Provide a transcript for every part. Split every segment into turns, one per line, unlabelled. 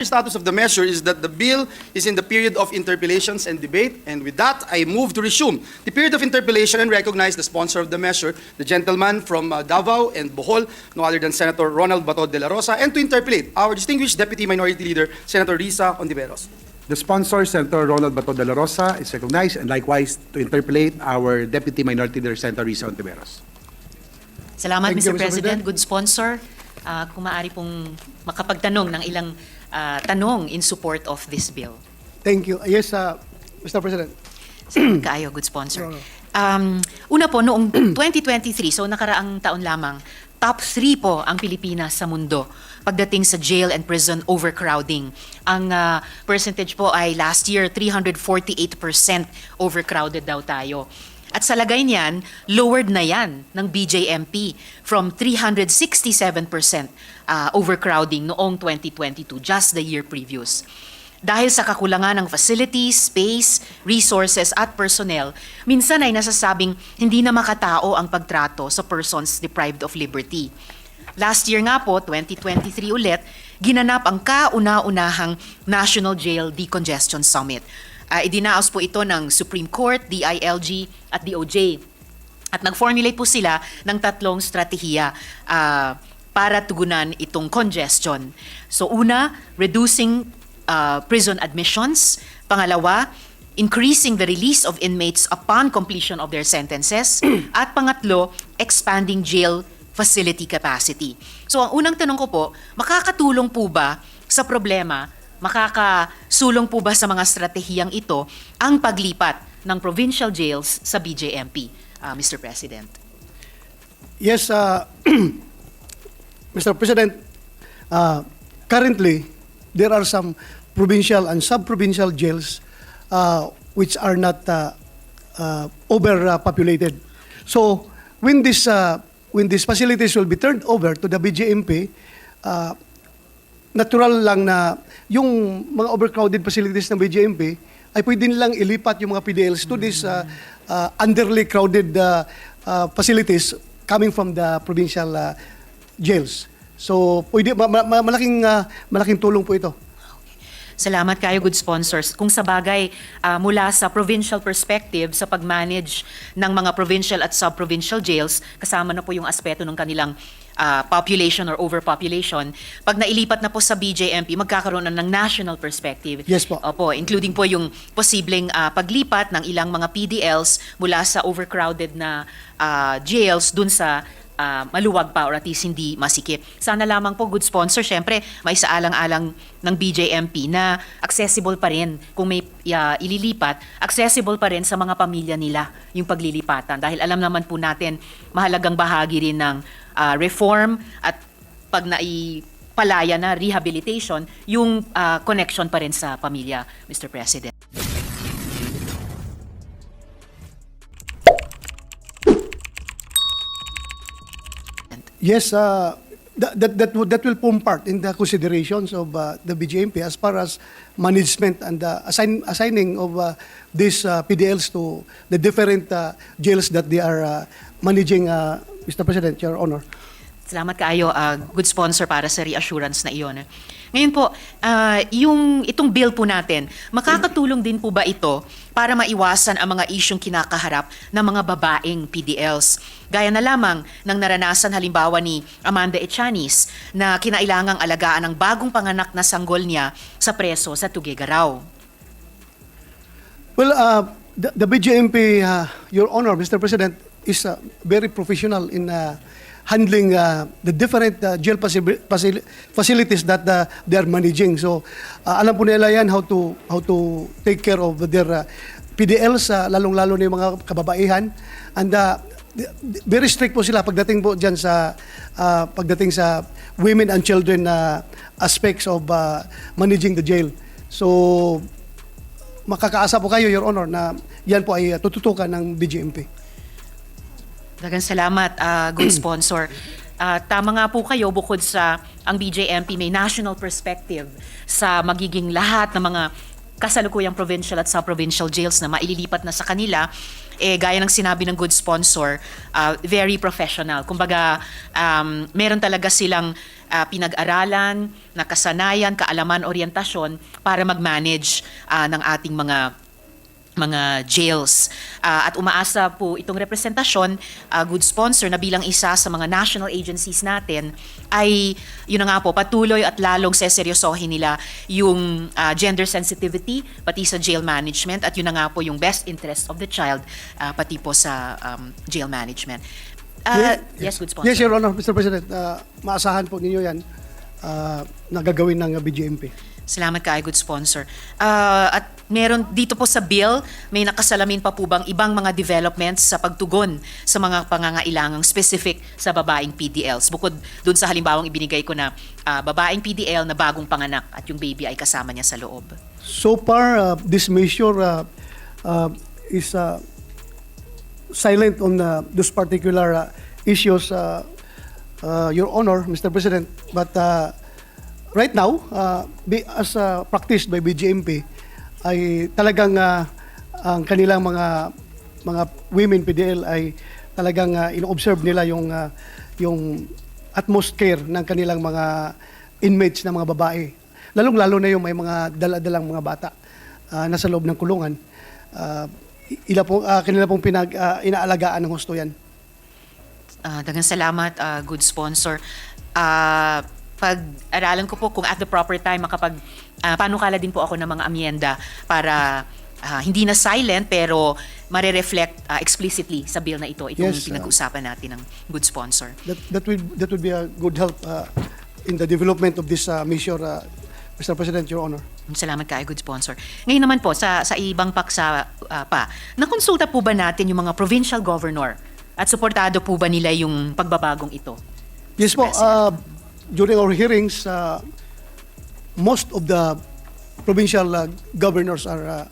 Status of the measure is that the bill is in the period of interpellations and debate, and with that, I move to resume the period of interpellation and recognize the sponsor of the measure, the gentleman from Davao and Bohol, no other than Senator Ronald Bato de la Rosa, and to interpellate our distinguished Deputy Minority Leader, Senator Risa Hontiveros.
The sponsor, Senator Ronald Bato de la Rosa, is recognized, and likewise to interpellate our Deputy Minority Leader, Senator Risa Hontiveros.
Salamat,
Thank you,
Mr. President. Good sponsor. Kung maaari pong makapagtanong ng ilang tanong in support of this bill.
Thank you. Yes, Mr. President.
Salamat kaayo, good sponsor. Una po, noong 2023, so nakaraang taon lamang, top 3 po ang Pilipinas sa mundo pagdating sa jail and prison overcrowding. Ang percentage po ay last year, 348% overcrowded daw tayo. At sa lagay niyan, lowered na yan ng BJMP from 367% overcrowding noong 2022, just the year previous. Dahil sa kakulangan ng facilities, space, resources at personnel, minsan ay nasasabing hindi na makatao ang pagtrato sa persons deprived of liberty. Last year nga po, 2023 ulit, ginanap ang kauna-unahang National Jail Decongestion Summit. Idinaos po ito ng Supreme Court, DILG at DOJ. At nag-formulate po sila ng 3 strategiya para tugunan itong congestion. So una, reducing prison admissions. Pangalawa, increasing the release of inmates upon completion of their sentences. At pangatlo, expanding jail facility capacity. So ang unang tanong ko po, makakatulong po ba sa problema, makakasulong po ba sa mga stratehiyang ito ang paglipat ng provincial jails sa BJMP, Mr. President?
Yes, Mr. President, currently, there are some provincial and sub-provincial jails which are not overpopulated. So, when these facilities will be turned over to the BJMP, natural lang na yung mga overcrowded facilities ng BJMP ay pwede nilang ilipat yung mga PDLs to these underly crowded facilities coming from the provincial jails. So, pwede, malaking tulong po ito.
Salamat kayo, good sponsors. Kung sa bagay, mula sa provincial perspective, sa pag-manage ng mga provincial at sub-provincial jails, kasama na po yung aspeto ng kanilang population or overpopulation. Pag nailipat na po sa BJMP, magkakaroon na ng national perspective.
Yes po.
Opo, including po yung posibleng paglipat ng ilang mga PDLs mula sa overcrowded na jails dun sa maluwag pa or at least hindi masikip. Sana lamang po, good sponsor, syempre may saalang-alang ng BJMP na accessible pa rin kung may ililipat, accessible pa rin sa mga pamilya nila yung paglilipatan. Dahil alam naman po natin, mahalagang bahagi rin ng reform at pag naipalaya na rehabilitation, yung connection pa rin sa pamilya, Mr. President.
Yes, that will form part in the considerations of the BJMP as far as management and assigning of these PDLs to the different jails that they are managing, Mr. President, Your Honor.
Salamat kaayo, good sponsor para sa reassurance na iyon. Ngayon po, itong bill po natin, makakatulong din po ba ito para maiwasan ang mga isyong kinakaharap ng mga babaeng PDLs? Gaya na lamang ng naranasan halimbawa ni Amanda Echaniz na kinailangang alagaan ang bagong panganak na sanggol niya sa preso sa Tuguegarao.
Well, the BJMP, Your Honor, Mr. President, is very professional in handling the different jail facilities that they are managing. So, alam po nila yan how to take care of their PDLs, lalong-lalo na yung mga kababaihan. And very strict po sila pagdating po dyan sa women and children aspects of managing the jail. So, makakaasa po kayo, Your Honor, na yan po ay tututukan ng BJMP.
Dagang salamat, good sponsor. Tama nga po kayo, bukod sa ang BJMP may national perspective sa magiging lahat ng mga kasalukuyang provincial at sub-provincial jails na maililipat na sa kanila, gaya ng sinabi ng good sponsor, very professional. Kumbaga, meron talaga silang pinag-aralan, nakasanayan, kaalaman, orientasyon para mag-manage ng ating mga jails. At umaasa po itong representasyon, good sponsor na bilang isa sa mga national agencies natin ay yun na nga po, patuloy at lalong seseryosohin nila yung gender sensitivity pati sa jail management at yun na nga po yung best interest of the child pati po sa jail management. Yes, good sponsor.
Yes, Your Honor, Mr. President. Maasahan po ninyo yan na gagawin ng BJMP.
Salamat kay good sponsor. At meron dito po sa bill, may nakasalamin pa po bang ibang mga developments sa pagtugon sa mga pangangailangang specific sa babaeng PDLs? Bukod dun sa halimbawang ibinigay ko na babaeng PDL na bagong panganak at yung baby ay kasama niya sa loob.
So far, this measure is silent on those particular issues, Your Honor, Mr. President. But right now, as practiced by BJMP, ay talagang ang kanilang mga women PDL ay talagang ino-observe nila yung utmost care ng kanilang mga inmates na mga babae. Lalong-lalo na yung may mga dala-dalang mga bata nasa loob ng kulungan. Kanila pong inaalagaan ng husto yan.
Daghang salamat, good sponsor. Pag-aralan ko po kung at the proper time panukala din po ako ng mga amyenda para hindi na silent pero mare-reflect explicitly sa bill na itong
Yes,
pinag-uusapan natin ng good sponsor.
That would be a good help in the development of this measure, Mr. President, Your Honor.
Salamat kay good sponsor. Ngayon naman po, sa ibang paksa nakonsulta po ba natin yung mga provincial governor at suportado po ba nila yung pagbabagong ito?
Yes po. During our hearings, most of the provincial governors are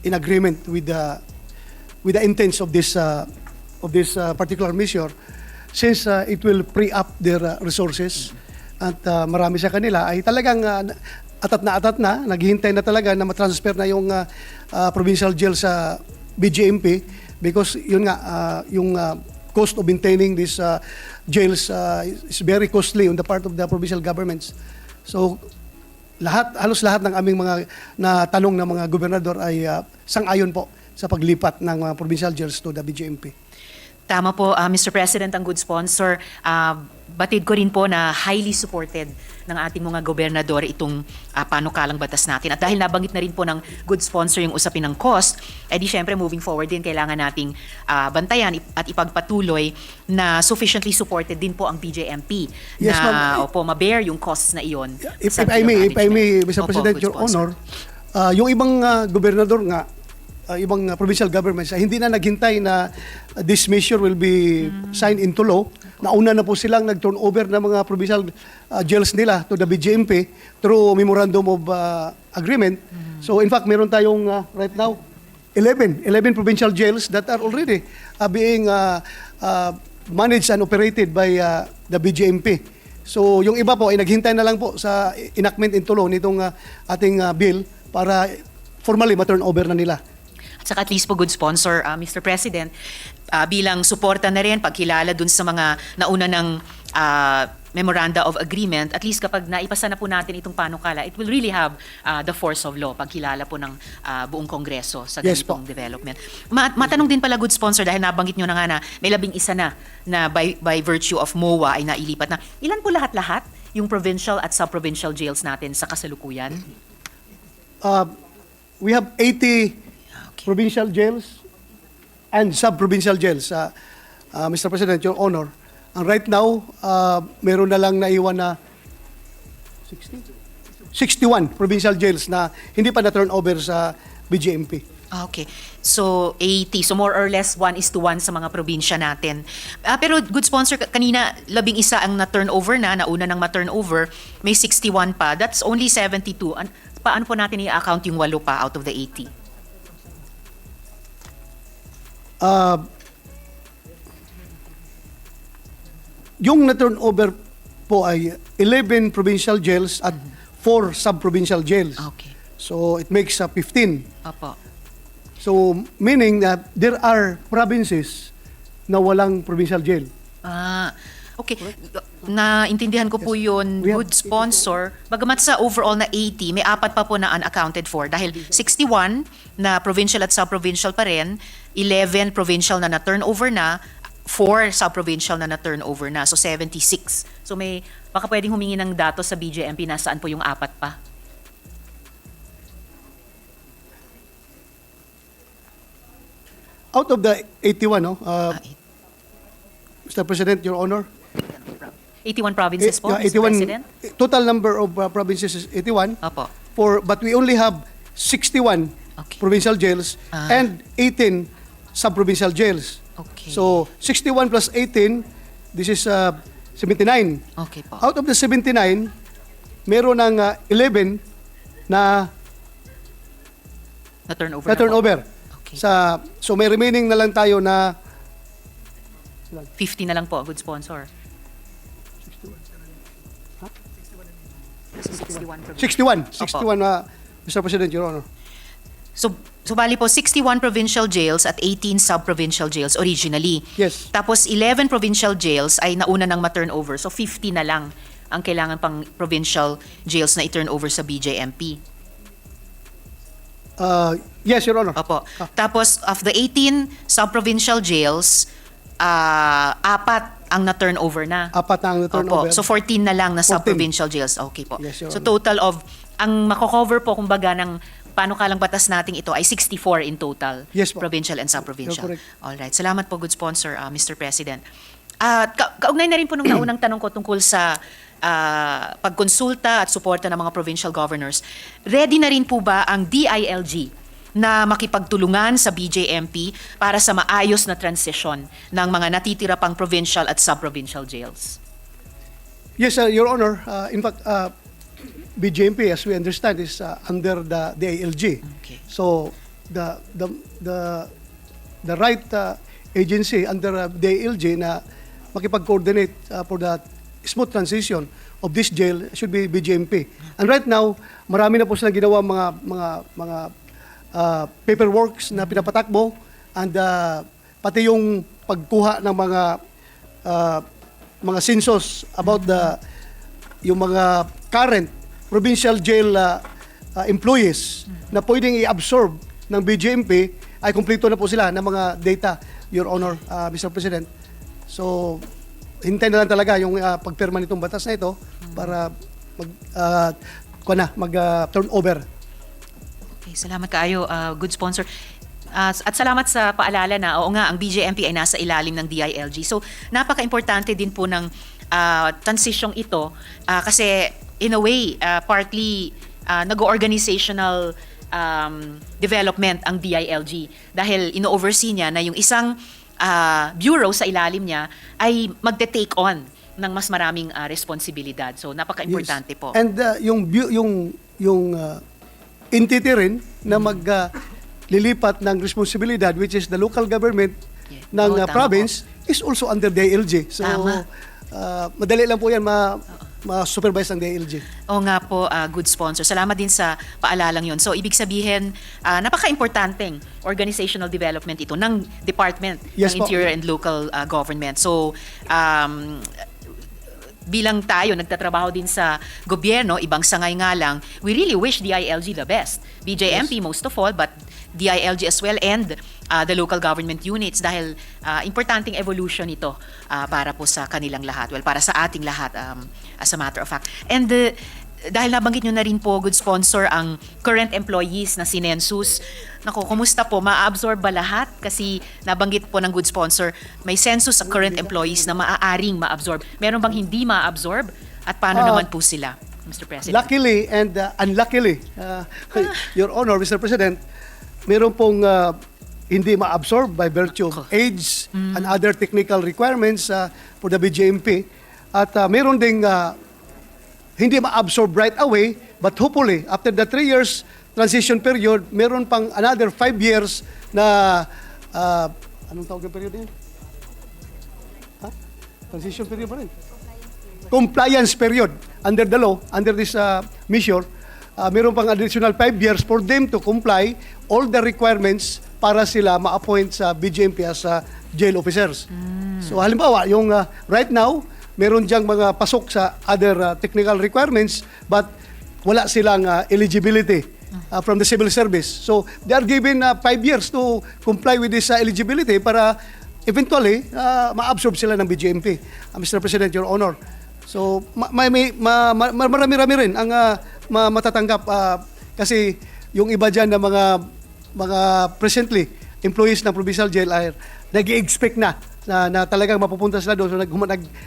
in agreement with the intents of this particular measure, since it will free up their resources at marami sa kanila ay talagang atat na naghihintay na talaga na matransfer na yung provincial jail sa BJMP because yun nga yung cost of maintaining these jails is very costly on the part of the provincial governments. So halos lahat ng aming mga natanong ng mga gobernador ay sang-ayon po sa paglipat ng mga provincial jails to the BJMP.
Tama po, Mr. President, ang good sponsor. Batid ko rin po na highly supported ng ating mga gobernador itong panukalang batas natin. At dahil nabanggit na rin po ng good sponsor yung usapin ng cost, di syempre moving forward din kailangan nating bantayan at ipagpatuloy na sufficiently supported din po ang BJMP
Yes,
na
ma'am.
ma-bear yung costs na iyon.
If
sa
I may,
management.
Mr.
Opo,
President,
good
Your
sponsor.
Honor, yung ibang gobernador nga, ibang provincial governments, hindi na naghintay na this measure will be signed into law. Nauna na po silang nag-turn over ng mga provincial jails nila to the BJMP through Memorandum of Agreement. So in fact, meron tayong right now 11 provincial jails that are already being managed and operated by the BJMP. So yung iba po ay naghintay na lang po sa enactment into law nitong ating bill para formally ma-turn over na nila.
At saka at least po good sponsor, Mr. President, bilang suporta na rin, pagkilala dun sa mga nauna ng memoranda of agreement, at least kapag naipasa na po natin itong panukala, it will really have the force of law, pagkilala po ng buong Kongreso sa
Yes
ganitong
po.
development. Matanong din pala good sponsor, dahil nabanggit nyo na nga na may 11 na by virtue of MOA ay nailipat na. Ilan po lahat-lahat yung provincial at sub-provincial jails natin sa kasalukuyan?
We have 80 provincial jails and sub-provincial jails, Mr. President, Your Honor. And right now, meron na lang naiwan na 61 provincial jails na hindi pa na-turn over sa BJMP.
Okay. So, 80. So, more or less 1:1 sa mga probinsya natin. Pero, good sponsor, kanina, 11 ang na-turnover nauna nang ma-turnover, may 61 pa. That's only 72. Paano po natin i-account yung 8 pa out of the 80?
Yung na-turn over po ay 11 provincial jails at 4 sub-provincial jails.
Okay.
So, it makes 15.
Opo.
So, meaning that there are provinces na walang provincial jail.
Okay. Naintindihan ko po yun,
We have
good sponsor. Bagamat sa overall na 80, may 4 pa po na unaccounted for. Dahil 61 na provincial at sub-provincial pa rin, 11 provincial na na-turnover na, 4 sub-provincial na na-turnover na. So 76. So baka pwedeng humingi ng datos sa BJMP nasaan po yung 4 pa.
Out of the 81, no, Mr. President, Your Honor,
81 provinces po, Mr.
81
President?
total number of provinces is 81.
Opo.
But we only have 61
Okay.
provincial jails and 18 sub-provincial jails.
Okay.
So 61 plus 18, this is 79.
Okay po.
Out of the 79, meron ng 11 na
Na-turnover
na turnover.
Okay.
So may remaining na lang tayo na
50 na lang po, good sponsor. 61
61 na Mr. President, Your Honor.
So bali po 61 provincial jails at 18 sub-provincial jails originally.
Yes.
Tapos 11 provincial jails ay nauna ng ma-turnover. So 50 na lang ang kailangan pang provincial jails na i-turnover sa BJMP.
Yes, Your Honor.
Opo. Tapos of the 18 sub-provincial jails, 4 ang na-turnover na.
Apat na ang turnover.
Opo. So 14 na lang na
14.
sub-provincial jails. Okay po.
Yes, Your
So
Honor.
total of, ang mako-cover po kumbaga ng panukalang batas nating ito ay 64 in total.
Yes po.
Provincial and sub-provincial.
You're correct.
Alright. Salamat po, good sponsor, Mr. President. Kaugnay na rin po nung naunang tanong ko tungkol sa pagkonsulta at suporta ng mga provincial governors. Ready na rin po ba ang DILG na makipagtulungan sa BJMP para sa maayos na transition ng mga natitira pang provincial at sub-provincial jails?
Yes, Your Honor. In fact, BJMP, as we understand, is under the DILG.
Okay.
So the right agency under DILG na makipag-coordinate for the smooth transition of this jail should be BJMP. And right now, marami na po silang ginawa mga paperworks na pinapatakbo and pati yung pagkuha ng mga census about yung mga current provincial jail employees na pwedeng i-absorb ng BJMP ay kumpleto na po sila ng mga data, Your Honor, Mr. President. So, hintay na lang talaga yung pagpirma nitong batas na ito para mag-turnover.
Okay, salamat kaayo, good sponsor. At salamat sa paalala na, oo nga, ang BJMP ay nasa ilalim ng DILG. So, napaka-importante din po ng transisyong ito kasi in a way, partly nag-organizational development ang DILG dahil ino-oversee niya na yung isang bureau sa ilalim niya ay magte-take on ng mas maraming responsibilidad. So, napaka-importante po.
And yung entity rin na maglilipat ng responsibilidad, which is the local government ng
Oo, tama
province, is also under DILG. So,
Tama.
madali lang po yan ma-supervise ng DILG.
Oo nga po, good sponsor. Salamat din sa paalalang yon. So, ibig sabihin, napaka-importanteng organizational development ito ng Department
Yes
ng
po.
Interior and Local Government. So, bilang tayo nagtatrabaho din sa gobyerno, ibang sangay nga lang, we really wish DILG the best. BJMP most of all, but DILG as well and the local government units dahil importanteng evolution ito para po sa kanilang lahat. Well, para sa ating lahat as a matter of fact. And dahil nabanggit nyo na rin po, good sponsor, ang current employees na sinensus. Naku, kumusta po? Ma-absorb ba lahat? Kasi nabanggit po ng good sponsor, may census sa current employees na maaaring ma-absorb. Meron bang hindi ma-absorb? At paano naman po sila, Mr. President?
Luckily and unluckily, Your Honor, Mr. President, meron pong hindi ma-absorb by virtue of age and other technical requirements for the BJMP. At meron ding hindi ma-absorb right away, but hopefully, after the 3 years transition period, meron pang another 5 years na, anong tawag yung period yun? Transition period pa rin. Compliance period under the law, under this measure, meron pang additional 5 years for them to comply all the requirements para sila ma-appoint sa BJMP as jail officers. So halimbawa, yung right now, meron diyang mga pasok sa other technical requirements but wala silang eligibility from the civil service. So they are given 5 years to comply with this eligibility para eventually ma-absorb sila ng BJMP. Mr. President, Your Honor. So marami-rami rin ang matatanggap kasi yung iba dyan na mga presently employees ng provincial jail ay nag-i-expect na talagang mapupunta sila doon. So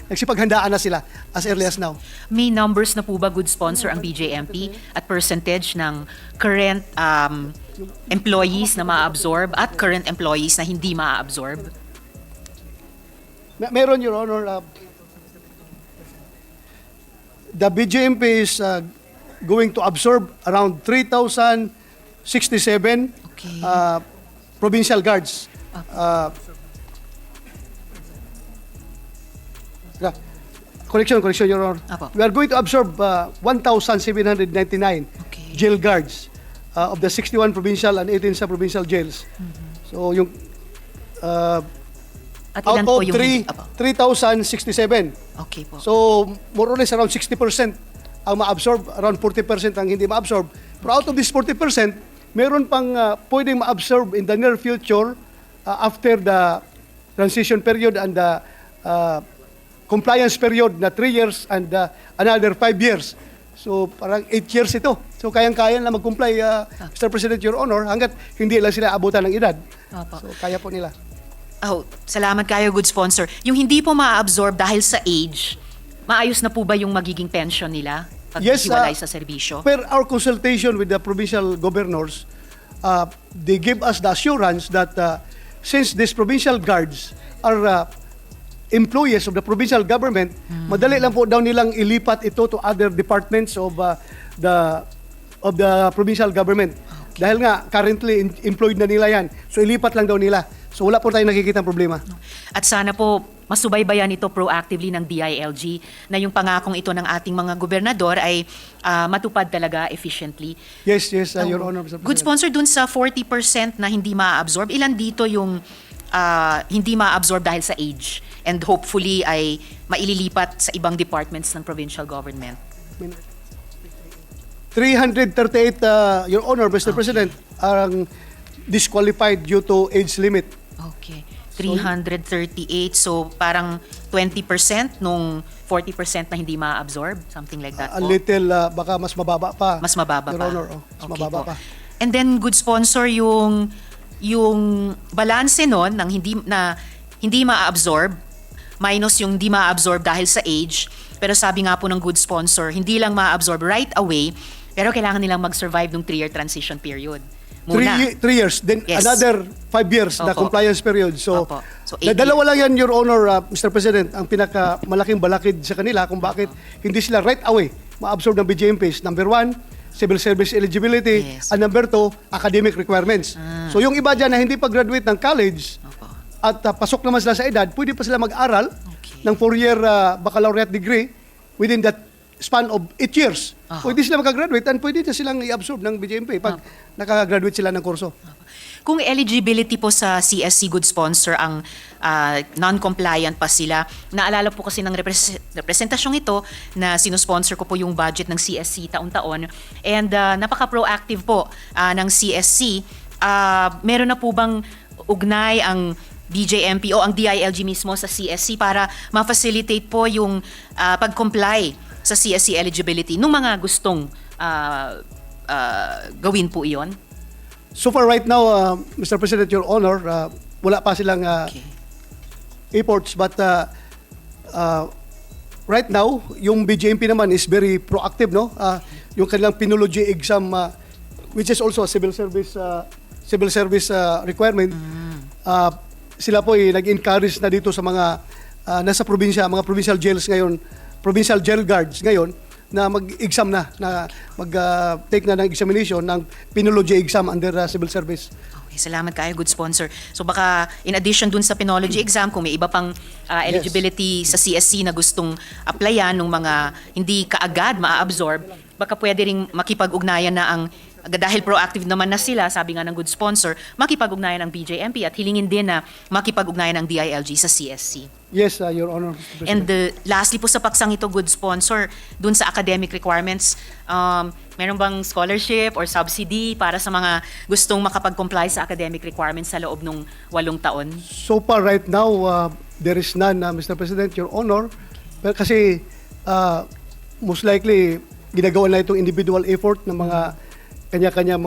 nagsipaghandaan na sila as early as now.
May numbers na po ba, good sponsor, ang BJMP at percentage ng current employees na ma-absorb at current employees na hindi ma-absorb?
Meron, Your Honor. The BJMP is going to absorb around 3,067
Okay.
provincial guards. Correction, Your Honor.
Apo.
We are going to absorb 1,799
Okay.
jail guards of the 61 provincial and 18 sub-provincial jails. So yung
At
out
ilan po
of
yung...
3,067.
Okay po.
So more or less around 60% ang ma-absorb, around 40% ang hindi ma-absorb. Pero out of this 40%, meron pang pwedeng ma-absorb in the near future after the transition period and the compliance period na 3 years and another 5 years. So parang 8 years ito. So kayang-kaya na mag-comply, Mr. President, Your Honor, hanggat hindi lang sila abutan ng edad.
Opo.
So kaya po nila.
Oh, salamat kayo, good sponsor. Yung hindi po ma-absorb dahil sa age, maayos na po ba yung magiging pension nila pag
Yes,
hiwalay sa serbisyo?
Per our consultation with the provincial governors, they give us the assurance that since these provincial guards are employees of the provincial government, madali lang po daw nilang ilipat ito to other departments of the provincial government. Dahil nga currently employed na nila yan. So ilipat lang daw nila. So wala po tayong nakikita problema.
At sana po masubaybayan ito proactively ng DILG na yung pangakong ito ng ating mga gobernador ay matupad talaga efficiently.
Yes, Your Honor, Mr. President.
Good sponsor, dun sa 40% na hindi ma-absorb, ilan dito yung hindi ma-absorb dahil sa age and hopefully ay maililipat sa ibang departments ng provincial government?
338, Your Honor, Mr. President, ang disqualified due to age limit.
Okay. 338, so parang 20% nung 40% na hindi ma-absorb, something like that
A
po.
little, baka mas mababa pa.
Mas mababa
Your
pa.
Honor, mas
Okay
mababa
po.
pa.
And then good sponsor yung balanse nun ng hindi ma-absorb minus yung hindi ma-absorb dahil sa age. Pero sabi nga po ng good sponsor, hindi lang ma-absorb right away, pero kailangan nilang mag-survive ng 3-year transition period. Muna.
3 years, then
Yes.
another 5 years na
Opo.
compliance period. So,
Opo. So, 8
dalawa lang yan, Your Honor, Mr. President, ang pinakamalaking balakid sa kanila kung bakit hindi sila right away ma-absorb ng BJMPs. Number 1, civil service eligibility.
Yes.
And number 2, academic requirements. So yung iba dyan na hindi pa graduate ng college
Opo.
at pasok naman sila sa edad, pwede pa sila mag-aral
Okay.
ng 4-year baccalaureate degree within that span of 8 years. Pwede sila makagraduate and pwede na silang i-absorb ng BJMP pag nakagraduate sila ng kurso.
Kung eligibility po sa CSC good sponsor ang non-compliant pa sila, naalala po kasi ng representasyong ito na sinusponsor ko po yung budget ng CSC taon-taon and napaka-proactive po ng CSC. Meron na po bang ugnay ang BJMP o ang DILG mismo sa CSC para ma-facilitate po yung pag-comply sa CSC eligibility nung mga gustong gawin po iyon?
So far right now, Mr. President, Your Honor, wala pa silang
Okay.
efforts but right now, yung BJMP naman is very proactive, no? Yung kanilang Pinology exam, which is also a civil service requirement. Sila po ay nag-encourage na dito sa mga nasa probinsya, mga provincial jails ngayon, provincial jail guards ngayon, na mag-exam na mag-take na ng examination ng Pinology exam under civil service.
Okay, salamat kayo, good sponsor. So baka in addition dun sa Pinology exam, kung may iba pang eligibility sa CSC na gustong applyan ng mga hindi kaagad ma-absorb, baka pwede ring makipag-ugnayan na ang dahil proactive naman na sila, sabi nga ng good sponsor, makipag-ugnayan ang BJMP at hilingin din na makipag-ugnayan ang DILG sa CSC.
Yes, Your Honor, Mr. President.
And lastly po sa paksang ito, good sponsor, dun sa academic requirements, meron bang scholarship or subsidy para sa mga gustong makapag-comply sa academic requirements sa loob ng 8 taon?
So far right now, there is none, Mr. President, Your Honor. Pero kasi most likely ginagawa na itong individual effort ng mga kanya-kanya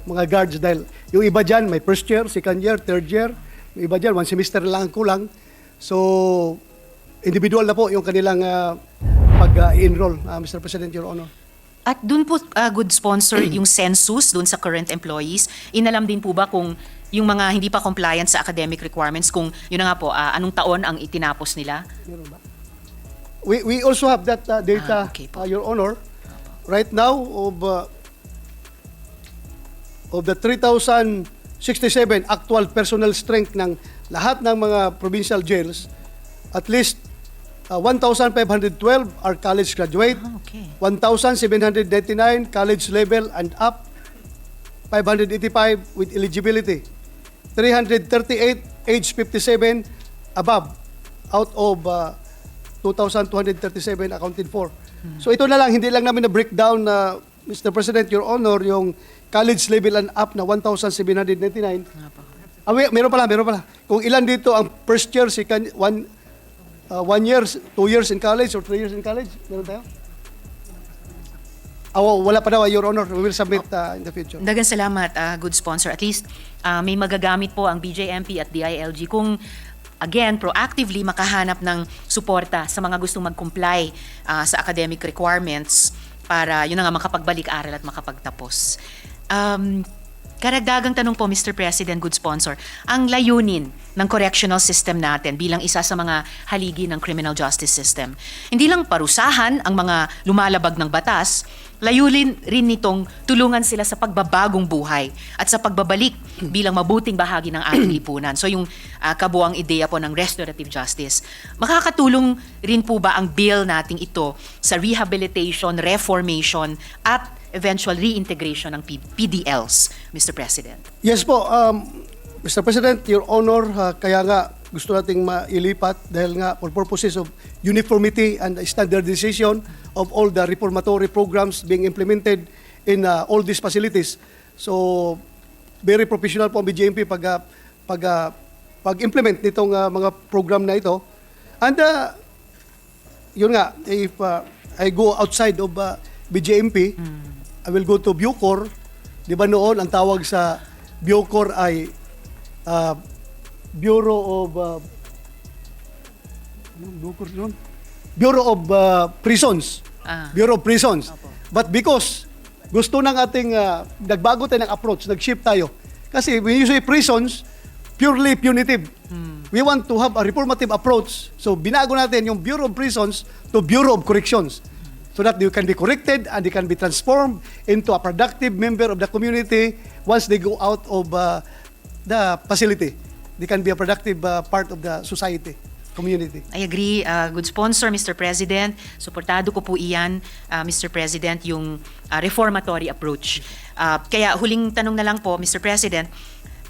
mga guards dahil yung iba dyan may first year, second year, third year, yung iba dyan 1 semester lang ang kulang. So individual na po yung kanilang pag-enroll, Mr. President, Your Honor.
At dun po, good sponsor, yung census dun sa current employees, inalam din po ba kung yung mga hindi pa compliant sa academic requirements, kung yun na nga po, anong taon ang itinapos nila?
Meron ba? We also have that data,
Okay po.
Your Honor. Right now, of the 3,067 actual personnel strength ng lahat ng mga provincial jails, at least 1,512 are college graduate,
Okay.
1,799 college level and up, 585 with eligibility, 338 age 57 above out of 2,237 accounted for. So ito na lang, hindi lang namin na breakdown na Mr. President, Your Honor, yung college level and up na 1,799. Meron pala. Kung ilan dito ang first year, second, 1 year, 2 years in college or 3 years in college? Meron tayo? Wala pa daw, Your Honor. We will submit in the future.
Dagang salamat, good sponsor. At least may magagamit po ang BJMP at DILG kung again, proactively makahanap ng suporta sa mga gustong mag-comply sa academic requirements para yun na nga makapagbalik-aral at makapagtapos. Karagdagang tanong po, Mr. President, good sponsor, ang layunin ng correctional system natin bilang isa sa mga haligi ng criminal justice system. Hindi lang parusahan ang mga lumalabag ng batas, layunin rin nitong tulungan sila sa pagbabagong buhay at sa pagbabalik bilang mabuting bahagi ng ating lipunan. So yung kabuang ideya po ng restorative justice. Makakatulong rin po ba ang bill nating ito sa rehabilitation, reformation at eventual reintegration ng PDLs, Mr. President?
Yes po, Mr. President, Your Honor, kaya nga gusto nating mailipat dahil nga for purposes of uniformity and standardization of all the reformatory programs being implemented in all these facilities. So, very professional po ang BJMP pag-implement nitong mga program na ito. And yun nga, if I go outside of BJMP, I will go to Bucor. Di ba noon, ang tawag sa Bucor ay Bureau of Prisons. Bureau of Prisons. But because gusto ng ating nagbago tayo ng approach, nag-shift tayo. Kasi when you say prisons, purely punitive. We want to have a reformative approach. So binago natin yung Bureau of Prisons to Bureau of Corrections. So that they can be corrected and they can be transformed into a productive member of the community once they go out of the facility. They can be a productive part of the society, community.
I agree, good sponsor, Mr. President. Suportado ko po iyan, Mr. President, yung reformatory approach. Kaya huling tanong na lang po, Mr. President,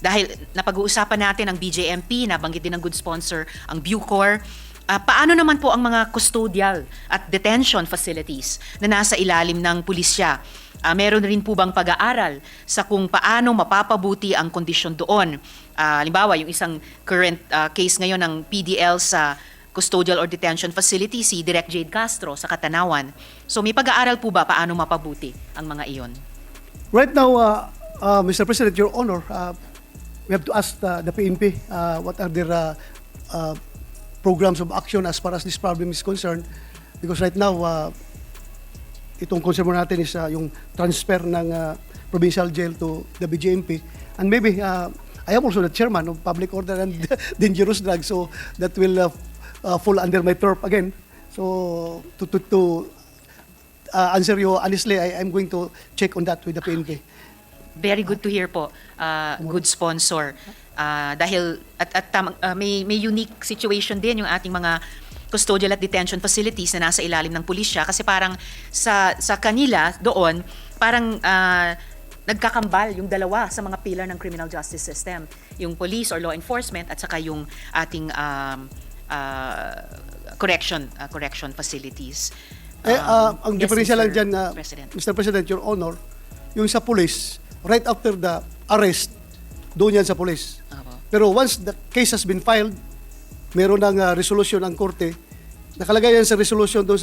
dahil napag-uusapan natin ang BJMP, nabanggit din ng good sponsor ang Bucor, paano naman po ang mga custodial at detention facilities na nasa ilalim ng pulisya? Meron rin po bang pag-aaral sa kung paano mapapabuti ang kondisyon doon? Halimbawa, yung isang current case ngayon ng PDL sa custodial or detention facility, si Direk Jade Castro sa Katanawan. So may pag-aaral po ba paano mapabuti ang mga iyon?
Right now, Mr. President, Your Honor, we have to ask the PNP what are their programs of action as far as this problem is concerned. Because right now, itong concern mo natin is yung transfer ng provincial jail to the BJMP. And maybe, I am also the chairman of Public Order and Dangerous Drugs, so that will fall under my turf again. So, to answer you honestly, I'm going to check on that with the PNP.
Very good to hear po, good sponsor. Dahil may unique situation din yung ating mga custodial at detention facilities na nasa ilalim ng pulisya kasi parang sa kanila doon parang nagkakambal yung dalawa sa mga pillar ng criminal justice system, yung police or law enforcement at saka yung ating correction facilities.
Ang
Yes,
diferensya lang
Mr.
dyan,
President.
Mr. President, Your Honor, yung sa police, right after the arrest, doon yan sa police.
Opo.
Pero once the case has been filed, meron ng resolution ang korte, nakalagay yan sa resolution doon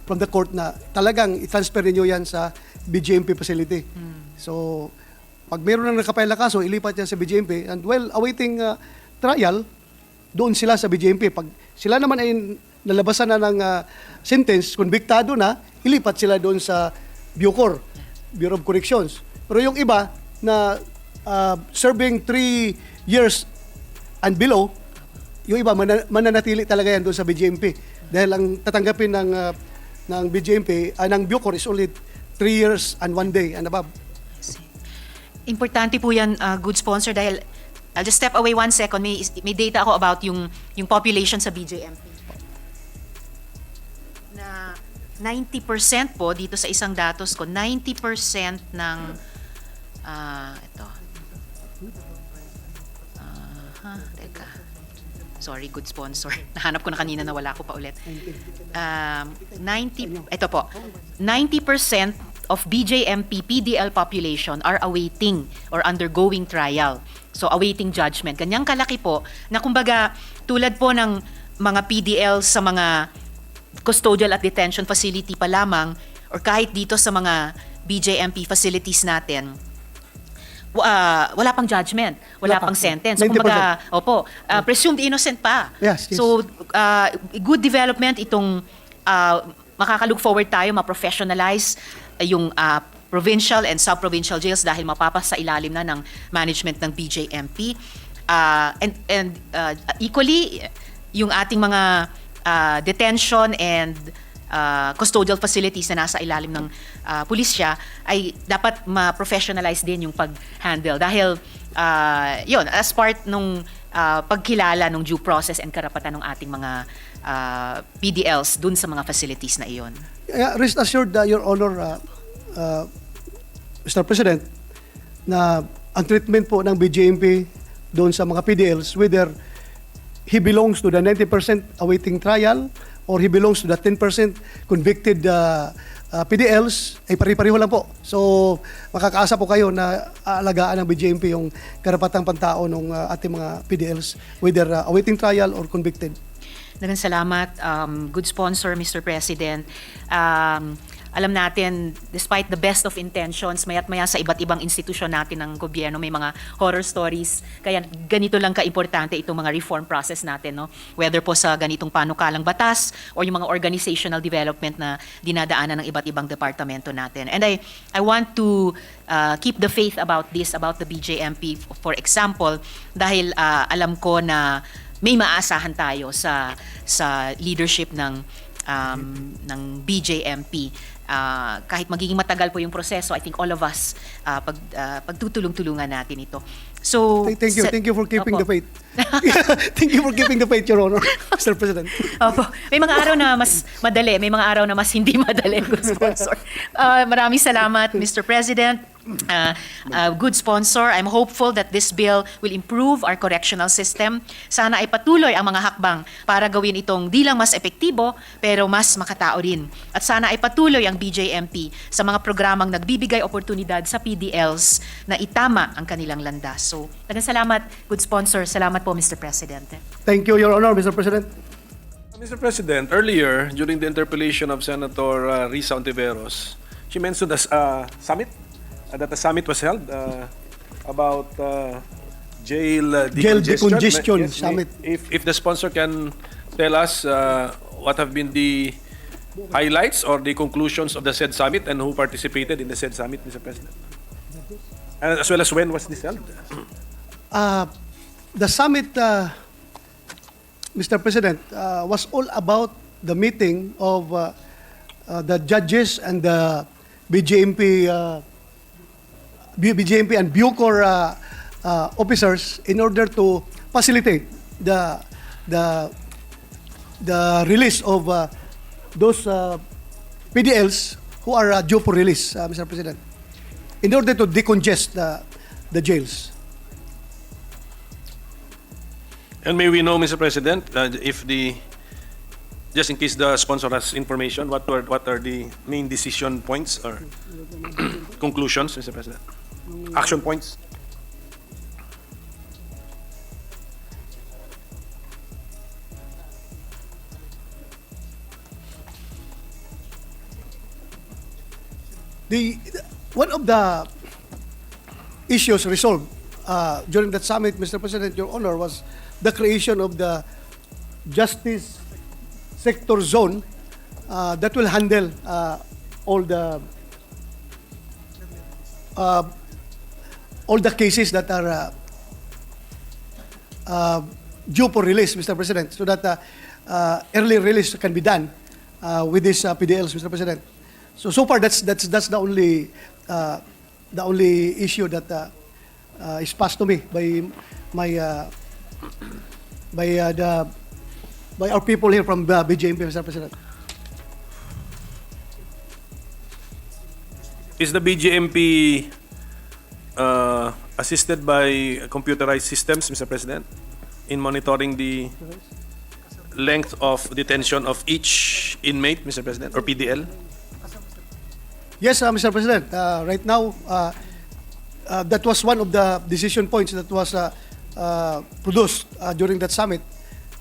from the court na talagang i-transfer niyo yan sa BJMP facility. So, pag meron nang nakapile na kaso, ilipat yan sa BJMP, and while awaiting trial, doon sila sa BJMP. Pag sila naman ay nalabasan na ng sentence, konbiktado na, ilipat sila doon sa Bucor, Bureau of Corrections. Pero yung iba na serving 3 years and below, yung iba mananatili talaga yan doon sa BJMP. Dahil ang tatanggapin ng BJMP, ng Bucor is only 3 years and 1 day and above.
Importante po yan, good sponsor, dahil I'll just step away 1 second. May data ako about yung population sa BJMP. Na 90% po, dito sa isang datos ko, 90% ng, ito. Teka. Sorry, good sponsor. Nahanap ko na kanina na wala ko pa ulit. 90% of BJMP PDL population are awaiting or undergoing trial. So, awaiting judgment. Ganyang kalaki po na kumbaga tulad po ng mga PDL sa mga custodial at detention facility pa lamang or kahit dito sa mga BJMP facilities natin, wala pang judgment, wala pang sentence. So,
90%.
kumbaga, presumed innocent pa.
Yes, yes.
So, good development itong makaka-look forward tayo, ma-professionalize yung provincial and sub-provincial jails dahil mapapasa ilalim na ng management ng BJMP. And equally, yung ating mga detention and custodial facilities na nasa ilalim ng pulisya ay dapat ma-professionalize din yung pag-handle. Dahil, yun, as part nung pagkilala ng due process and karapatan ng ating mga PDLs dun sa mga facilities na iyon.
Rest assured, Your Honor, Mr. President, na ang treatment po ng BJMP doon sa mga PDLs, whether he belongs to the 90% awaiting trial or he belongs to the 10% convicted PDLs, ay pari-pariho lang po. So, makakaasa po kayo na aalagaan ng BJMP yung karapatang pantao ng ating mga PDLs, whether awaiting trial or convicted.
Dagang salamat, good sponsor, Mr. President. Alam natin, despite the best of intentions, maya't maya sa iba't ibang institusyon natin ng gobyerno, may mga horror stories. Kaya ganito lang ka-importante itong mga reform process natin, no? Whether po sa ganitong panukalang batas or yung mga organizational development na dinadaanan ng iba't ibang departamento natin. And I want to keep the faith about this, about the BJMP, for example, dahil alam ko na may maasahan tayo sa leadership ng BJMP. Kahit magiging matagal po yung proseso, I think all of us pagtutulong-tulungan natin ito. So,
Thank you for keeping the faith. Thank you for keeping the faith, Your Honor, Mr. President.
Opo. May mga araw na mas madali, may mga araw na mas hindi madali, good sponsor. Maraming salamat, Mr. President. Good sponsor. I'm hopeful that this bill will improve our correctional system. Sana ay patuloy ang mga hakbang para gawin itong di lang mas epektibo, pero mas makatao rin. At sana ay patuloy ang BJMP sa mga programang nagbibigay oportunidad sa PDLs na itama ang kanilang landas. So, dagang salamat, good sponsor. Salamat po, Mr. President.
Thank you, Your Honor, Mr. President.
Mr. President, earlier, during the interpellation of Senator Risa Ontiveros, she mentioned a summit, that the summit was held about jail
decongestion
Yes,
summit.
If the sponsor can tell us what have been the highlights or the conclusions of the said summit and who participated in the said summit, Mr. President? And as well as when was this held?
The summit, Mr. President, was all about the meeting of the judges and the BJMP and Bucor officers in order to facilitate the release of those PDLs who are due for release, Mr. President. in order to decongest the jails.
And may we know, Mr. President, if just in case the sponsor has information, what are the main decision points or conclusions, Mr. President? Action points?
One of the issues resolved during that summit, Mr. President, Your Honor, was the creation of the Justice Sector Zone that will handle all the cases that are due for release, Mr. President, so that early release can be done with these PDLs, Mr. President. So far, that's the only issue that is passed to me by our people here from BJMP, Mr. President.
Is the BGMP assisted by computerized systems, Mr. President, in monitoring the length of detention of each inmate, Mr. President, or PDL?
Yes, Mr. President. Right now, that was one of the decision points that was produced during that summit,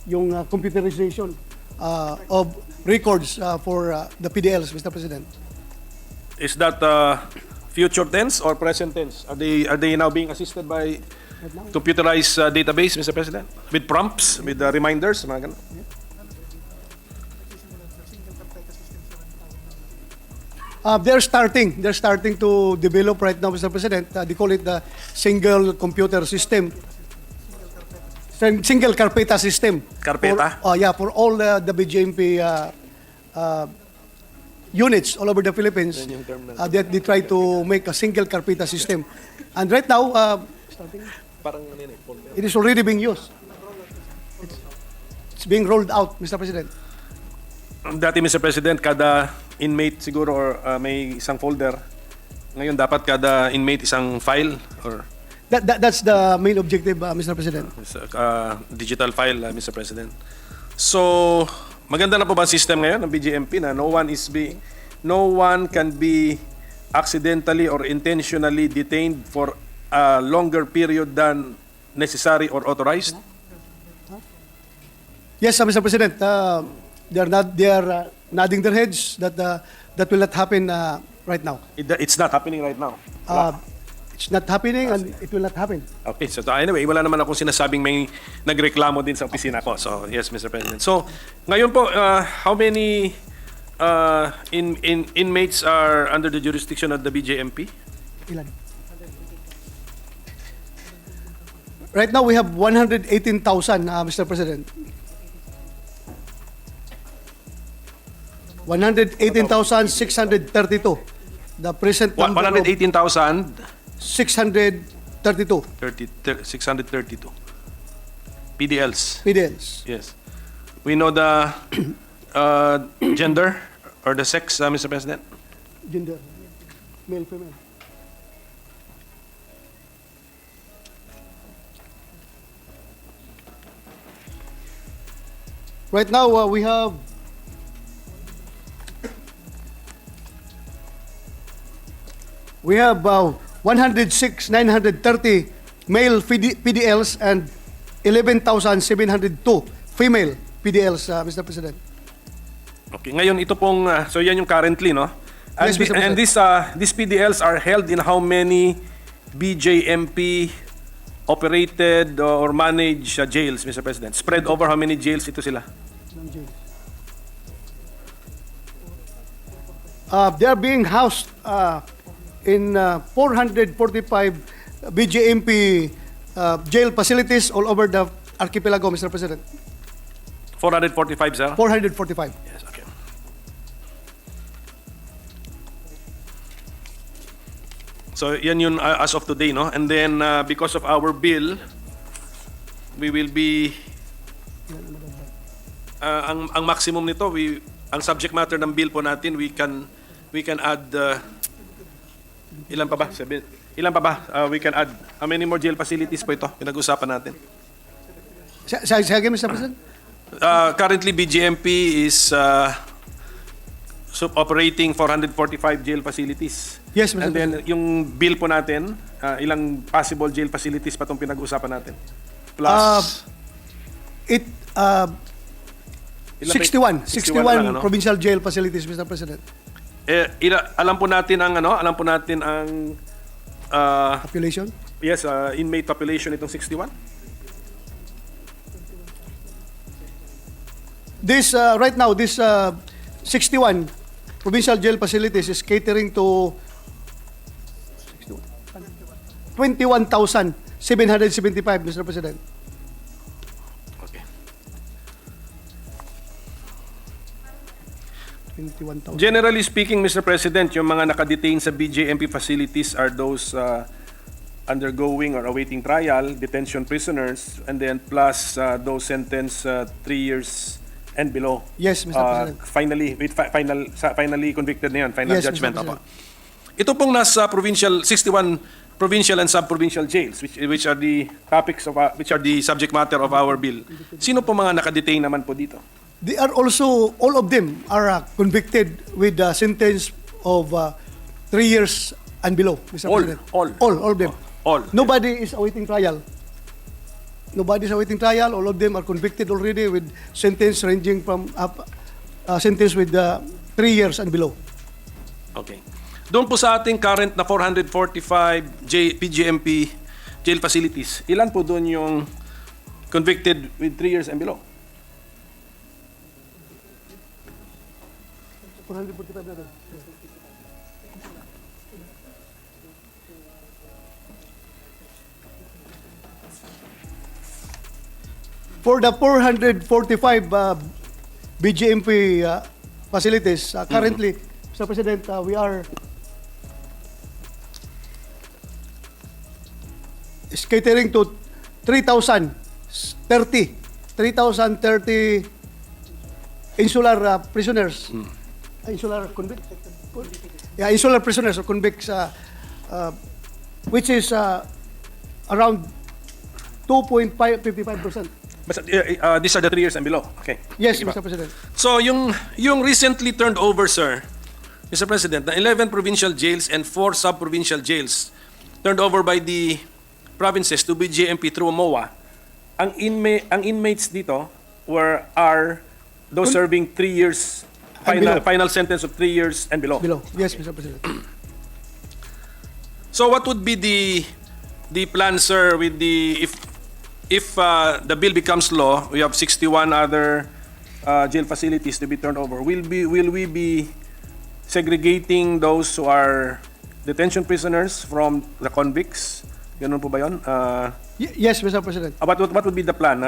yung computerization of records for the PDLs, Mr. President.
Is that future tense or present tense? Are they now being assisted by computerized database, Mr. President, with prompts, with reminders, mga ganun?
They're starting to develop right now, Mr. President. They call it the single computer system. Single carpeta system.
Carpeta?
For all the BJMP units all over the Philippines. They try to make a single carpeta system. And right now, it is already being used. It's being rolled out, Mr. President.
Dati, Mr. President, kada inmate siguro or may isang folder. Ngayon, dapat kada inmate isang file or
That's the main objective, Mr. President.
digital file, Mr. President. So, maganda na po ba ang system ngayon ng BGMP na no one can be accidentally or intentionally detained for a longer period than necessary or authorized?
Yes, Mr. President. They are nodding their heads that that will not happen right now.
It's not happening right now.
It's not happening and it will not happen.
Okay, so anyway, wala naman akong sinasabing may nagreklamo din sa opisina ko. So, yes, Mr. President. So, ngayon po, how many inmates are under the jurisdiction of the BJMP?
Ilan? Right now, we have 118,000, Mr. President. 118,632. The present number of
118,632
632
PDLs.
PDLs.
Yes. We know the gender or the sex, Mr. President?
Gender. Male, female. Right now, we have 106,930 male PDLs and 11,702 female PDLs, Mr. President.
Okay, ngayon ito pong, so yan yung currently, no? And,
Yes, Mr.
and these PDLs are held in how many BJMP operated or managed jails, Mr. President? Spread over how many jails ito sila?
They are being housed in 445 BJMP jail facilities all over the archipelago, Mr. President.
445, sir?
445.
Yes, okay. So yan yun as of today, no? And then because of our bill, we will be ang maximum nito, ang subject matter ng bill po natin, we can add Ilan pa ba? Ilan pa ba? We can add. How many more jail facilities po ito? Pinag-usapan natin.
Sige, Mr. President.
Currently, BGMP is operating 445 jail facilities.
Yes, Mr.
And then, yung bill po natin, ilang possible jail facilities pa itong pinag-usapan natin? Plus,
It,
ilan ba-
61
lang, ano?
provincial jail facilities, Mr. President.
alam po natin ang alam po natin ang
Population?
inmate population itong 61.
This, right now, this 61 provincial jail facilities is catering to 21,775, Mr. President.
Okay.
21,000.
Generally speaking, Mr. President, yung mga nakadetain sa BJMP facilities are those undergoing or awaiting trial, detention prisoners, and then plus those sentenced 3 years and below.
Yes, Mr. President.
Finally convicted na yun, final
Yes, Mr.
judgment.
President.
Apa. Ito pong nasa 61 provincial and sub-provincial jails, which are the topics of which are the subject matter of our bill. Sino po mga nakadetain naman po dito?
They are also, all of them are convicted with a sentence of 3 years and below, Mr.
All,
President.
all.
All of them.
All.
Nobody is awaiting trial. Nobody is awaiting trial. All of them are convicted already with sentence ranging from sentence with 3 years and below.
Okay. Doon po sa ating current na 445 PGMP jail facilities, ilan po doon yung convicted with 3 years and below?
445 na. For the 445 BGMP facilities, currently, Mr. President, we are catering to 3,030 insular prisoners. Insular convicts. Yeah, insular prisoners or convicts, which is around 2.55%.
But, these are the 3 years and below. Okay.
Yes,
Sige pa.
Mr. President.
So, yung recently turned over, sir, Mr. President, na 11 provincial jails and 4 sub-provincial jails turned over by the provinces to BJMP through MOA, ang inmates dito are those serving 3 years,
And below.
final sentence of 3 years and below.
Below. Yes, Mr. President.
So what would be the plan, sir, with if the bill becomes law, we have 61 other jail facilities to be turned over. Will we be segregating those who are detention prisoners from the convicts? Ganun po ba yun?
Yes, Mr. President.
What would be the plan?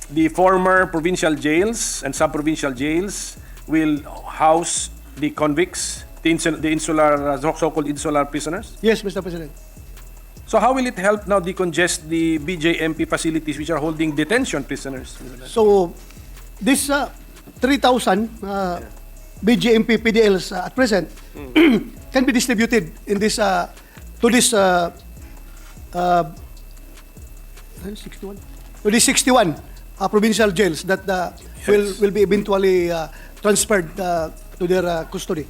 The former provincial jails and sub-provincial jails will house the convicts, the insular, so-called insular prisoners?
Yes, Mr. President.
So how will it help now decongest the BJMP facilities which are holding detention prisoners?
So, this 3,000 BGMP PDLs at present can be distributed in this to this 61 to these 61 provincial jails that will be eventually transferred to their custody.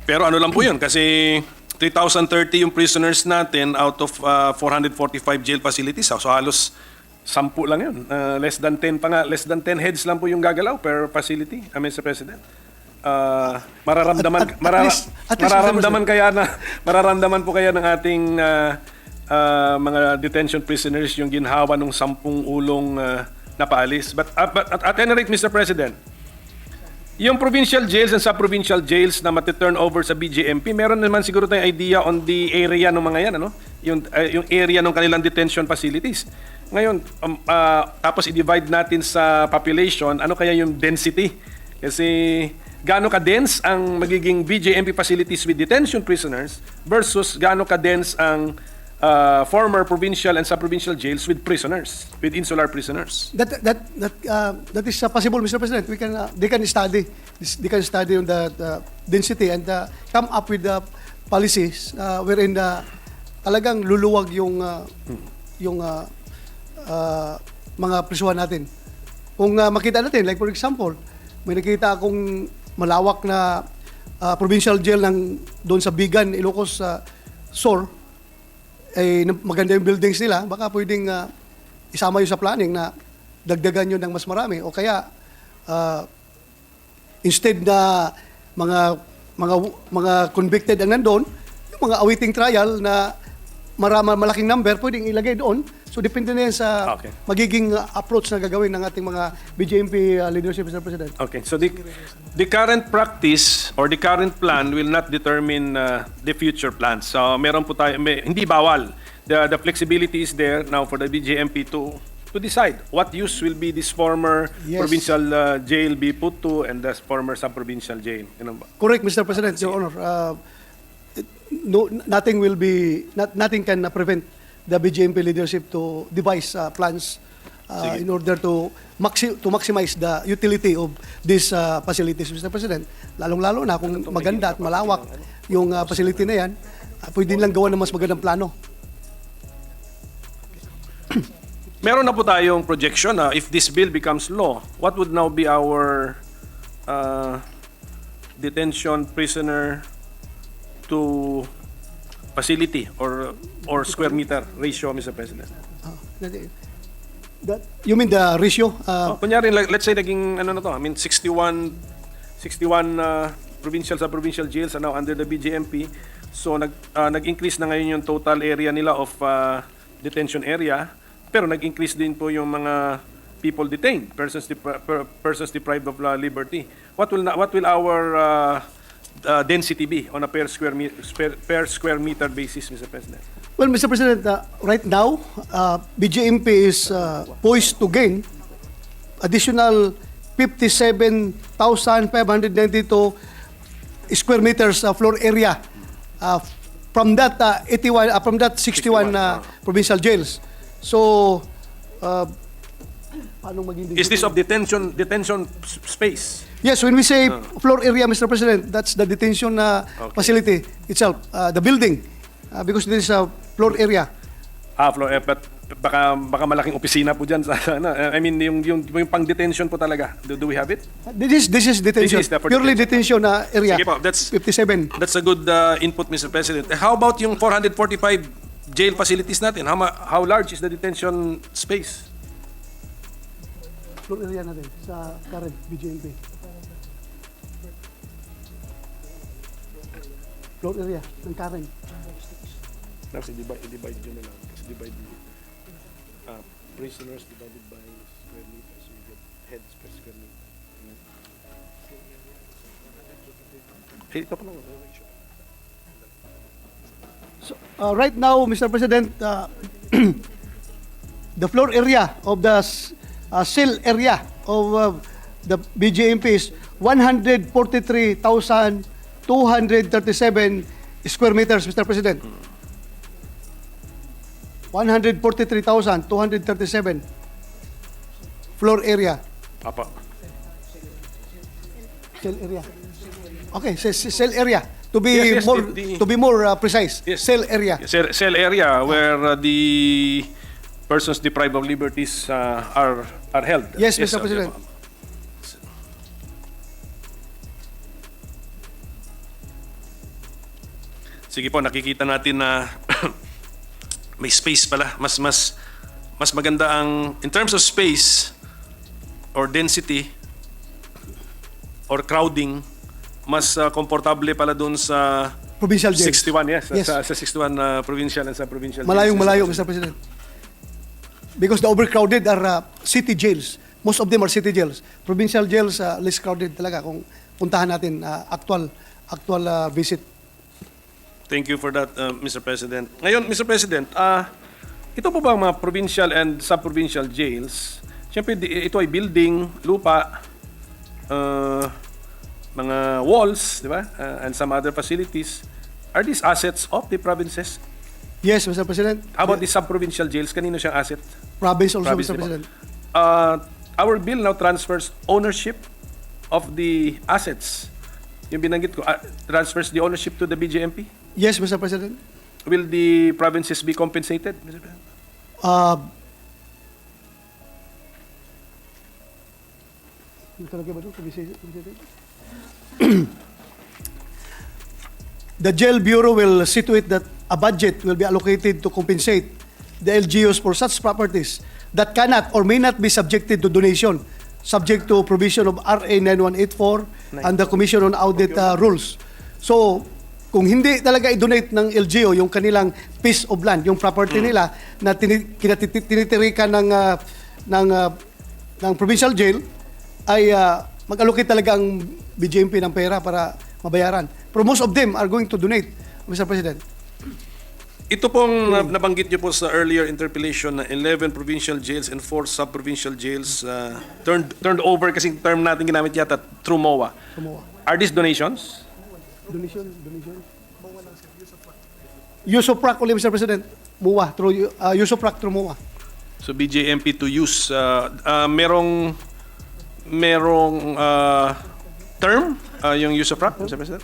Pero ano lang po yun, kasi 3,030 yung prisoners natin out of 445 jail facilities. So halos 10 lang yun. Less than 10 pa nga, less than 10 heads lang po yung gagalaw per facility, Mr. President. Mararamdaman po kaya ng ating mga detention prisoners yung ginhawa ng 10 ulong napaalis. But at any rate, Mr. President, yung provincial jails and sub-provincial jails na mati-turn over sa BJMP, meron naman siguro tayong idea on the area ng mga yan, ano? Yung area ng kanilang detention facilities. Ngayon, tapos i-divide natin sa population, ano kaya yung density? Kasi gaano ka-dense ang magiging BJMP facilities with detention prisoners versus gaano ka-dense ang former provincial and sub-provincial jails with prisoners, with insular prisoners.
That is possible, Mr. President. They can study on the density and come up with policies wherein talagang luluwag yung mga prisuhan natin. Kung makita natin, like for example, may nakita akong malawak na provincial jail doon sa Bigan, Ilocos Sur, maganda yung buildings nila, baka pwedeng isama yun sa planning na dagdagan yun ng mas marami. O kaya, instead na mga convicted ang nandun, yung mga awaiting trial na malaking number, pwedeng ilagay doon. So, depende na yan sa
Okay.
magiging approach na gagawin ng ating mga BJMP leadership, Mr. President.
Okay, so the current practice or the current plan will not determine the future plans. So meron po tayo, hindi bawal. The flexibility is there now for the BJMP to decide what use will be this former
Yes.
provincial jail be put to and the former sub-provincial jail. Yun ang ba?
Correct, Mr. President, Your Honor. Nothing can prevent the BJMP leadership to devise plans in order to maximize the utility of these facilities, Mr. President. Lalong-lalo na kung maganda at malawak yung facility na yan, pwede lang gawa ng mas magandang plano.
Meron na po tayong projection na if this bill becomes law, what would now be our detention prisoner to facility or square meter ratio, Mr. President?
You mean the ratio?
Kunyari, let's say naging ano na to, I mean 61 provincial sub-provincial jails are now under the BJMP. So nag-increase na ngayon yung total area nila of detention area, pero nag-increase din po yung mga people detained, persons deprived of liberty. What will our density be on a per square meter basis, Mr. President?
Well, Mr. President, right now, BJMP is poised to gain additional 57,592 square meters floor area from that 61 provincial jails. So, paano maging
Is this of detention space?
Yes, when we say floor area, Mr. President, that's the detention facility itself, the building, because this is a floor area.
Floor, but baka malaking opisina po dyan sa ano. I mean yung pang-detention po talaga. Do we have it?
This is detention,
This is the
purely detention area.
Sige po, that's
57.
a good input, Mr. President. How about yung 445 jail facilities natin? How large is the detention space?
Floor area natin sa current BJMP. Floor area ng current.
Kasi divide yun na lang. Kasi divide prisoners divided by square meters. So you get heads per square meter. Ito pa lang.
So, right now, Mr. President, the floor area of the cell area of the BJMP is 143,237 square meters, Mr. President. 143,237 floor area.
Apa.
Cell area. Okay, cell area. To be
Yes, yes,
more
the-
to be more precise,
Yes.
cell area.
Cell area where the persons deprived of liberties are held.
Yes, Mr. President.
Sige po, nakikita natin na may space pala. Mas maganda ang, in terms of space or density or crowding, mas komportable pala doon sa
Provincial jails.
61, yes.
Yes.
Sa 61 provincial and sub-provincial jails.
Malayong-malayo, Mr. President. Because the overcrowded are city jails. Most of them are city jails. Provincial jails, less crowded talaga kung puntahan natin actual visit.
Thank you for that, Mr. President. Ngayon, Mr. President, ito po ba ang mga provincial and sub-provincial jails? Siyempre, ito ay building, lupa, mga walls, di ba? And some other facilities. Are these assets of the provinces?
Yes, Mr. President.
How about the sub-provincial jails? Kanino siyang asset?
Province also,
Province,
Mr.
di ba?
President.
Our bill now transfers ownership of the assets. Yung binanggit ko, transfers the ownership to the BJMP?
Yes, Mr. President.
Will the provinces be compensated, Mr. President?
The Jail Bureau will see to it that a budget will be allocated to compensate the LGUs for such properties that cannot or may not be subjected to donation, subject to provision of RA 9184 and the Commission on Audit rules. So, kung hindi talaga i-donate ng LGU yung kanilang piece of land, yung property nila na tinitirikan ng provincial jail, ay mag-allocate talaga ang BJMP ng pera para mabayaran. Pero most of them are going to donate, Mr. President.
Ito pong nabanggit niyo po sa earlier interpellation na 11 provincial jails and 4 sub-provincial jails turned over kasi term natin ginamit yata through MOA. Are these donations?
Donation. Use of PRAC only, Mr. President. MOA, through use of PRAC through MOA.
So BJMP to use merong term yung use of PRAC, Mr. President?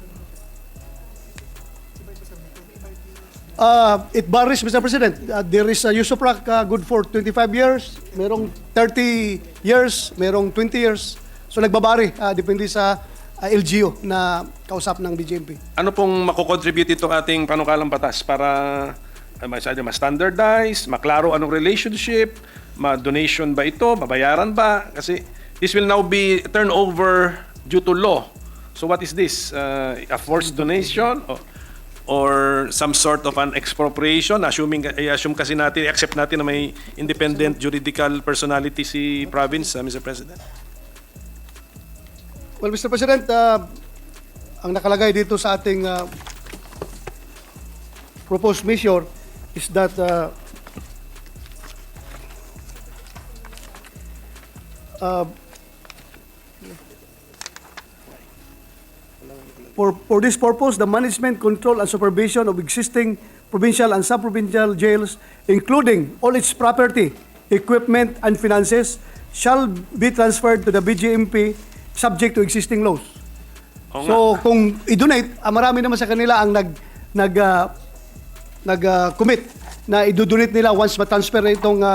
It varies, Mr. President. There is a use of PRAC good for 25 years, merong 30 years, merong 20 years. So nagbabari, depende sa LGU na kausap ng BJMP.
Ano pong makocontribute itong ating panukalang batas para ma-standardize, maklaro anong relationship, ma-donation ba ito, mabayaran ba? Kasi this will now be turned over due to law. So what is this? A forced donation or some sort of an expropriation? Assume kasi natin, accept natin na may independent juridical personality si province, Mr. President.
Well, Mr. President, ang nakalagay dito sa ating proposed measure is that for this purpose, the management, control, and supervision of existing provincial and sub-provincial jails, including all its property, equipment, and finances, shall be transferred to the BJMP subject to existing laws. So, kung i-donate, marami naman sa kanila ang nag-commit na i-donate nila once ma-transfer itong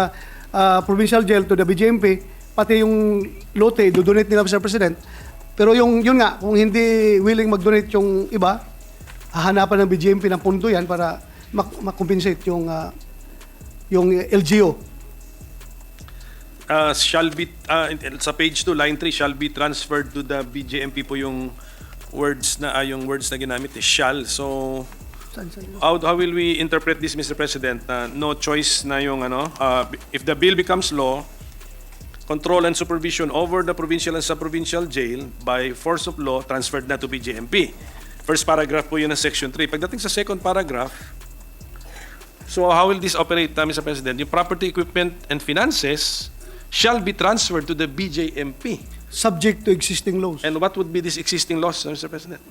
provincial jail to the BJMP, pati yung lote, i-donate nila, Mr. President. Pero yun nga, kung hindi willing mag-donate yung iba, hahanapan ng BJMP ng pondo yan para makompensate yung LGU.
Shall be, sa page 2, line 3, shall be transferred to the BJMP po yung words na ginamit is shall. So, how will we interpret this, Mr. President? No choice na yung if the bill becomes law, control and supervision over the provincial and sub-provincial jail by force of law transferred na to BJMP. First paragraph po yun ng section 3. Pagdating sa second paragraph, so how will this operate, Mr. President? Yung property, equipment, and finances shall be transferred to the BJMP.
Subject to existing laws.
And what would be these existing laws, Mr. President?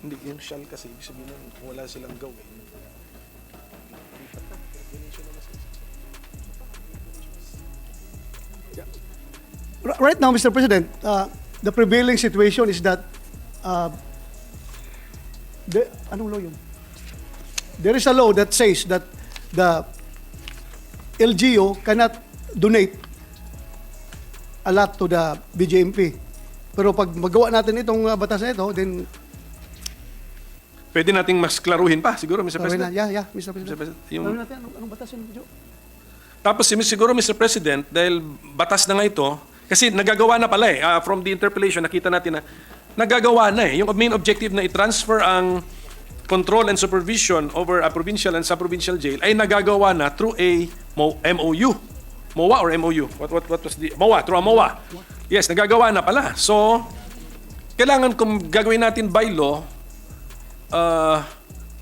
Hindi, yung shall kasi, ibig sabihin nun, wala silang gawin.
Right now, Mr. President, the prevailing situation is that anong law yun? There is a law that says that the LGU cannot donate a lot to the BJMP. Pero pag magawa natin itong batas na ito, then
Pwede nating mas klaruhin pa, siguro, Mr. President.
Yeah, Mr. President.
Mr. President, yung-
Ano natin? Anong batas yun, Joe?
Tapos siguro, Mr. President, dahil batas na nga ito, kasi nagagawa na pala from the interpellation, nakita natin na nagagawa na Yung main objective na i-transfer ang control and supervision over a provincial and sub-provincial jail ay nagagawa na through a MOU. MOA or MOU? What was the... MOA, through a MOA. Yes, nagagawa na pala. So, kailangan kung gagawin natin by law,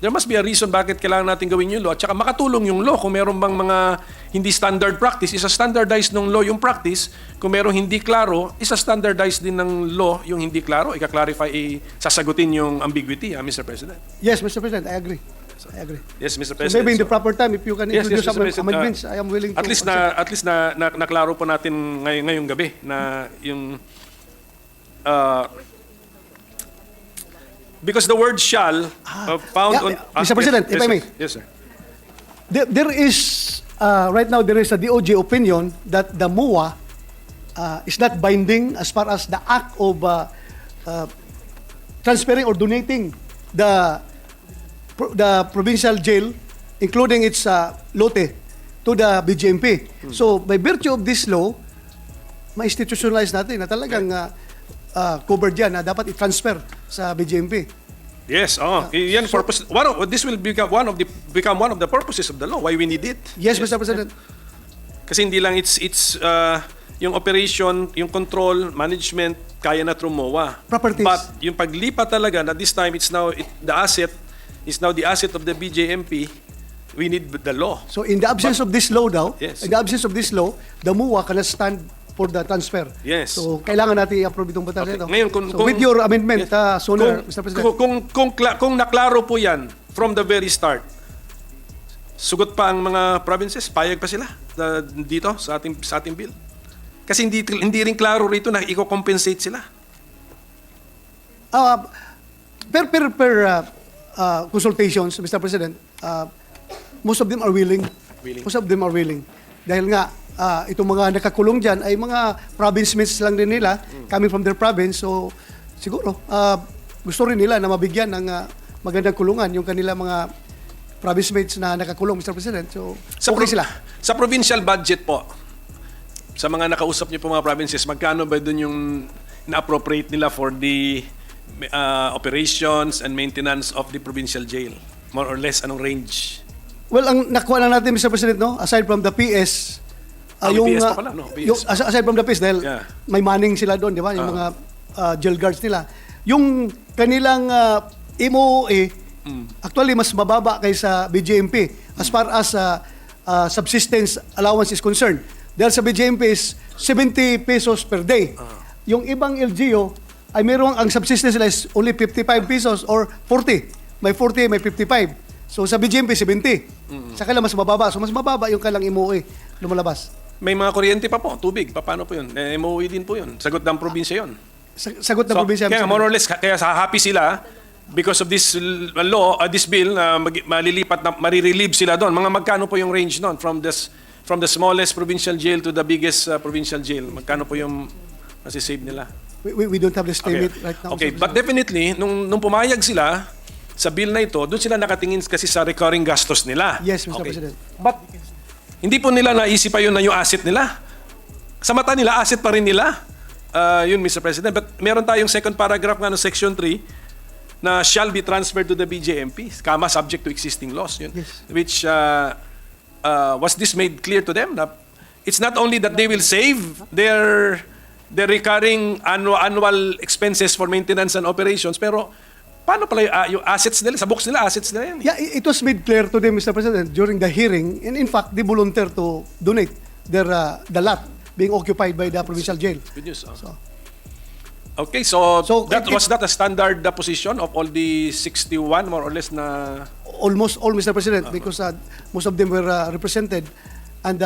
there must be a reason bakit kailangan natin gawin yung law at saka makatulong yung law kung meron bang mga hindi standard practice, isa standardized ng law yung practice. Kung meron hindi klaro, isa standardized din ng law yung hindi klaro. Ika-clarify, sasagutin yung ambiguity, Mr. President.
Yes, Mr. President, I agree.
Yes, Mr.
So
President.
maybe in the proper time, if you can introduce
Mr.
some
President,
amendments, I am willing to...
At least na naklaro po natin ngayong gabi na yung because the word shall found
Yeah,
on...
Mr. President, if I may.
Yes, sir.
There is, right now, there is a DOJ opinion that the MOA is not binding as far as the act of transferring or donating the provincial jail, including its lote, to the BJMP. So, by virtue of this law, ma-institutionalize natin na talagang covered yan na dapat i-transfer sa BJMP.
Yes, yan purpose. This will become one of the purposes of the law. Why we need it?
Yes, Mr. President.
Kasi hindi lang it's yung operation, yung control, management, kaya na through MOA.
Properties.
But yung paglipat talaga na this time the asset is now the asset of the BJMP. We need the law.
So, in the absence of this law daw,
Yes.
in the absence of this law, the MOA cannot stand for the transfer.
Yes.
So, kailangan natin i-approve itong batas ito.
Ngayon,
So, with your amendment, sooner, Mr. President.
Kung naklaro po yan from the very start, sugot pa ang mga provinces, payag pa sila dito sa ating bill. Kasi hindi rin klaro rito na i-compensate sila.
Per consultations, Mr. President, most of them are willing. Most of them are willing. Dahil nga, itong mga nakakulong dyan ay mga province mates lang din nila, coming from their province. So, siguro, gusto rin nila na mabigyan ng magandang kulungan yung kanila mga province mates na nakakulong, Mr. President. So, okay sila.
Sa provincial budget po, sa mga nakausap niyo po mga provinces, magkano ba doon yung na-appropriate nila for the operations and maintenance of the provincial jail? More or less, anong range?
Well, ang nakuha lang natin, Mr. President, no, aside from the PS,
May PS pa pala, no? PS.
aside from the PS, dahil
Yeah.
may manning sila doon, di ba? Yung mga jail guards nila. Yung kanilang MOA, actually, mas mababa kaysa BJMP as far as subsistence allowance is concerned. Dahil sa BJMP is 70 pesos per day. Yung ibang LGU, ay mayroong ang subsistence nila is only 55 pesos or 40. May 40, may 55. So sa BJMP, 70. Sa kanila mas mababa. So mas mababa yung kailang MOA lumalabas.
May mga kuryente pa po, tubig. Paano po yun? MOE din po yun. Sagot ng probinsya yun.
Sagot na probinsya.
Kaya more or less, kaya happy sila because of this law, this bill, marirelieve sila doon. Mga magkano po yung range doon from the smallest provincial jail to the biggest provincial jail? Magkano po yung masisave nila?
We don't have the estimate right now.
Okay,
Mr.
but definitely, nung pumayag sila sa bill na ito, doon sila nakatingin kasi sa recurring gastos nila.
Yes, Mr.
Okay.
President.
But hindi po nila naisip pa yun na yung asset nila. Sa mata nila, asset pa rin nila. Yun, Mr. President. But meron tayong second paragraph nga ng Section 3 na shall be transferred to the BJMP, kama subject to existing laws. Yun.
Yes.
Which, was this made clear to them? Na it's not only that they will save their recurring annual expenses for maintenance and operations, pero paano pala yung assets nila? Sa books nila, assets nila yan.
Yeah, it was made clear to them, Mr. President, during the hearing, and in fact, they volunteered to donate their the lot being occupied by the provincial jail.
Good news.
So,
Okay, so,
So,
was that a standard position of all the 61 more or less na...
almost all, Mr. President, because most of them were represented, and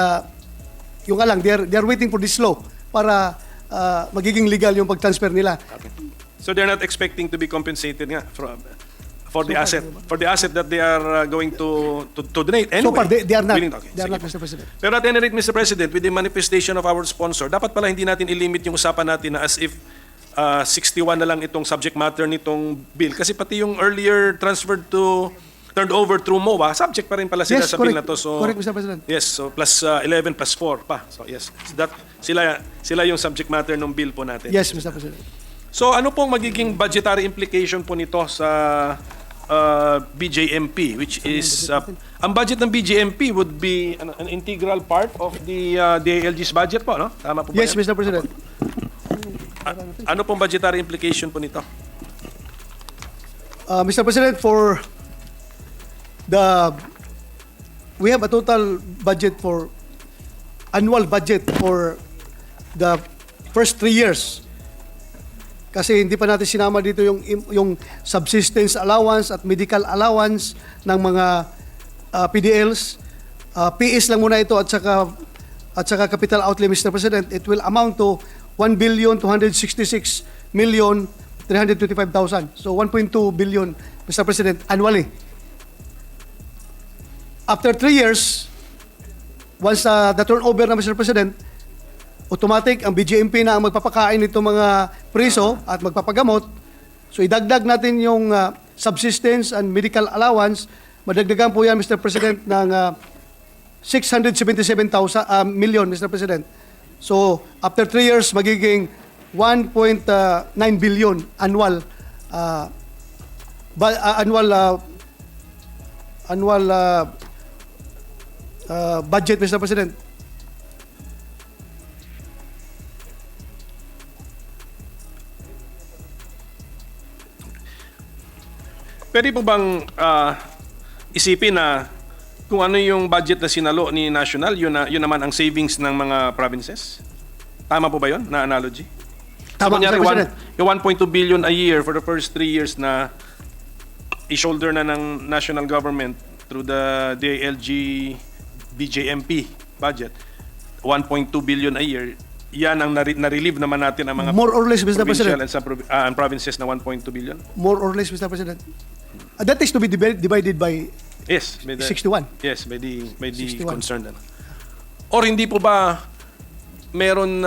yung nga lang, they are waiting for this law para magiging legal yung pag-transfer nila.
So they're not expecting to be compensated nga for the asset that they are going to donate anyway.
So far, they are not.
Willing to- okay,
They are
sige
not,
po.
Mr. President.
Pero at any rate, Mr. President, with the manifestation of our sponsor, dapat pala hindi natin ilimit yung usapan natin na as if 61 na lang itong subject matter nitong bill. Kasi pati yung earlier turned over through MOA, subject pa rin pala sila
Yes,
sa bill
correct.
na to. So,
Correct, Mr. President.
yes, so plus 11 plus 4 pa. So yes, sila yung subject matter ng bill po natin.
Yes, Mr. President.
So ano pong magiging budgetary implication po nito sa BJMP, which is ang budget ng BJMP would be an integral part of the DILG's budget po, no? Tama po ba
Yes,
yan?
Mr. President.
Ano pong budgetary implication po nito?
Mr. President, we have a total budget for annual budget for the first 3 years. Kasi hindi pa natin sinama dito yung subsistence allowance at medical allowance ng mga PDLs. PS lang muna ito at saka capital outlay, Mr. President. It will amount to 1,266 1,325,000. So 1.2 billion, Mr. President, annually. After 3 years, once the turnover na, Mr. President, automatic ang BJMP na ang magpapakain nito mga preso at magpapagamot. So idagdag natin yung subsistence and medical allowance. Madagdagan po yan, Mr. President, ng 677,000 million, Mr. President. So after 3 years, magiging 1.9 billion annual budget, Mr. President.
Pwede po bang isipin na kung ano yung budget na sinalo ni National, yun naman ang savings ng mga provinces? Tama po ba yun na analogy?
Tama,
kunyari,
Mr. President.
yung 1.2 billion a year for the first 3 years na i-shoulder na ng national government through the DILG BJMP budget, 1.2 billion a year, yan ang na-relieve naman natin ang mga
More or less, Mr.
provincial
President.
and provinces na 1.2 billion?
More or less, Mr. President. That is to be divided by
Yes, by the,
61.
Yes, by the
61.
concerned. Or hindi po ba meron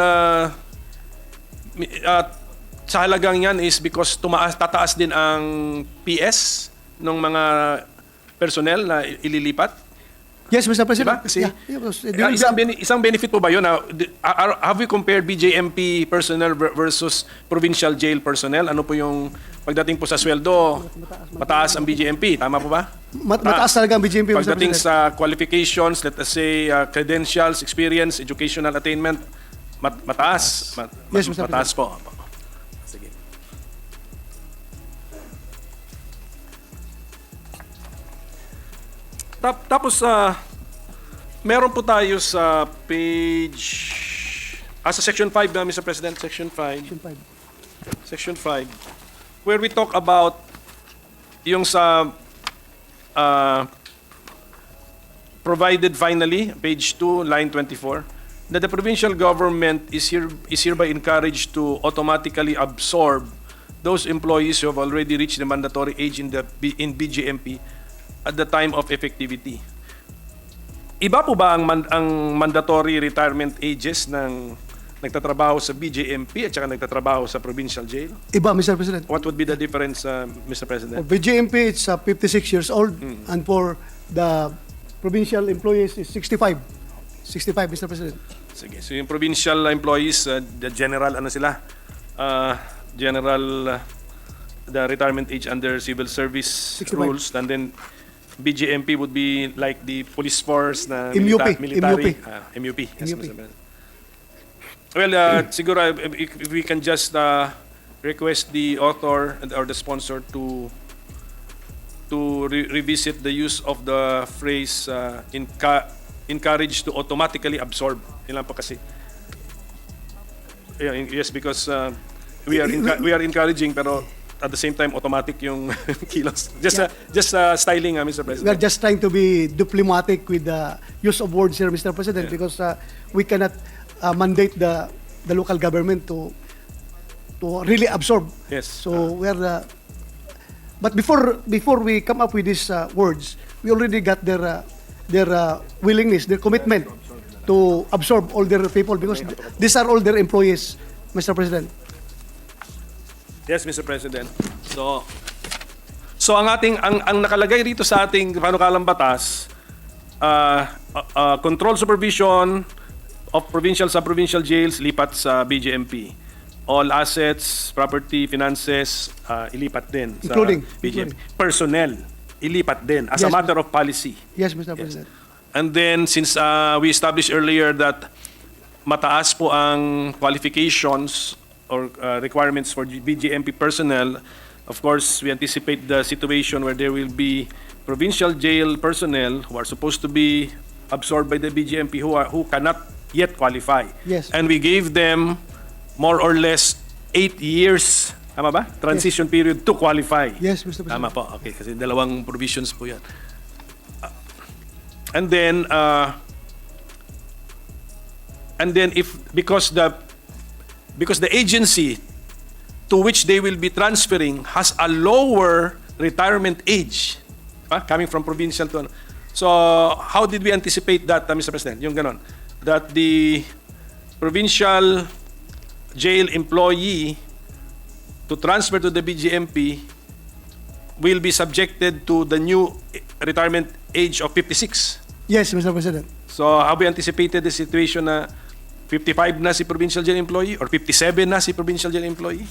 sa halagang yan is because tataas din ang PS ng mga personnel na ililipat?
Yes, Mr. President.
Diba? Kasi
because,
isang benefit po ba yun? Have we compared BJMP personnel versus provincial jail personnel? Ano po yung pagdating po sa sweldo, mataas ang BJMP? Tama po ba?
mataas talaga ang BJMP, Mr.
Pagdating
President.
sa qualifications, let us say credentials, experience, educational attainment, mataas.
Yes, Mr.
Mataas po. Sige. Tapos, meron po tayo sa page, sa section 5 na, Mr. President, section 5. Section 5, where we talk about yung sa provided finally, page 2, line 24, that the provincial government is hereby encouraged to automatically absorb those employees who have already reached the mandatory age in BJMP at the time of effectivity. Iba po ba ang mandatory retirement ages ng nagtatrabaho sa BJMP at saka nagtatrabaho sa provincial jail?
Iba, Mr. President.
What would be the difference, Mr.
For
President?
BJMP, it's 56 years old. And for the provincial employees, it's 65. 65, Mr. President.
Sige. So yung provincial employees, the general, ano sila? General, the retirement age under civil service
65.
rules. And then BJMP would be like the police force na
MUP.
military. MUP. Yes,
MUP.
Mr. President. Well, siguro if we can just request the author or the sponsor to revisit the use of the phrase encouraged to automatically absorb. Yun lang po kasi. Yeah, yes, because we are encouraging pero at the same time automatic yung kilos. Just styling, Mr.
We are
President.
just trying to be diplomatic with the use of words here, Mr. President, because we cannot mandate the local government to really absorb.
Yes.
So but before we come up with these words, we already got their willingness, their commitment to absorb all their people because these are all their employees, Mr. President.
Yes, Mr. President. So ang nakalagay rito sa ating panukalang batas, control supervision of provincial sub-provincial jails lipat sa BJMP. All assets, property, finances, ilipat din sa
Including.
BJMP. Personnel, ilipat din as a
Yes,
matter of policy.
Yes, Mr. President.
And then since we established earlier that mataas po ang qualifications or requirements for BJMP personnel, of course, we anticipate the situation where there will be provincial jail personnel who are supposed to be absorbed by the BJMP who cannot yet qualify.
Yes.
And we gave them more or less 8 years, tama ba? Transition period to qualify.
Yes, Mr. President.
Tama po. Okay, kasi dalawang provisions po yan. And then if because the agency to which they will be transferring has a lower retirement age, coming from provincial to ano. So, how did we anticipate that, Mr. President? Yung ganon. That the provincial jail employee to transfer to the BGMP will be subjected to the new retirement age of 56.
Yes, Mr. President.
So, have we anticipated the situation na 55 na si provincial jail employee or 57 na si provincial jail employee?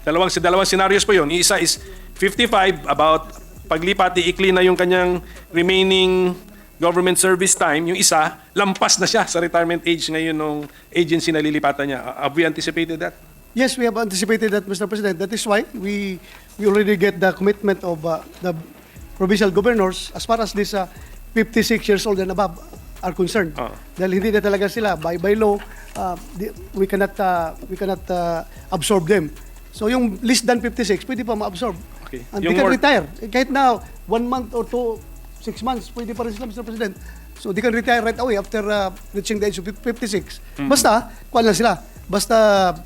Dalawang scenarios po yun. Yung isa is 55, about paglipat, iikli na yung kanyang remaining government service time. Yung isa, lampas na siya sa retirement age ngayon ng agency na lilipatan niya. Have we anticipated that?
Yes, we have anticipated that, Mr. President. That is why we already get the commitment of the provincial governors as far as this 56 years old and above are concerned. Dahil hindi na talaga sila by law, we cannot absorb them. So yung less than 56, pwede pa ma-absorb.
Okay.
And
Yung
they can
more-
retire. Kahit na 1 month or 6 months, pwede pa rin sila, Mr. President. So they can retire right away after reaching the age of 56. Basta, kuwan lang sila. Basta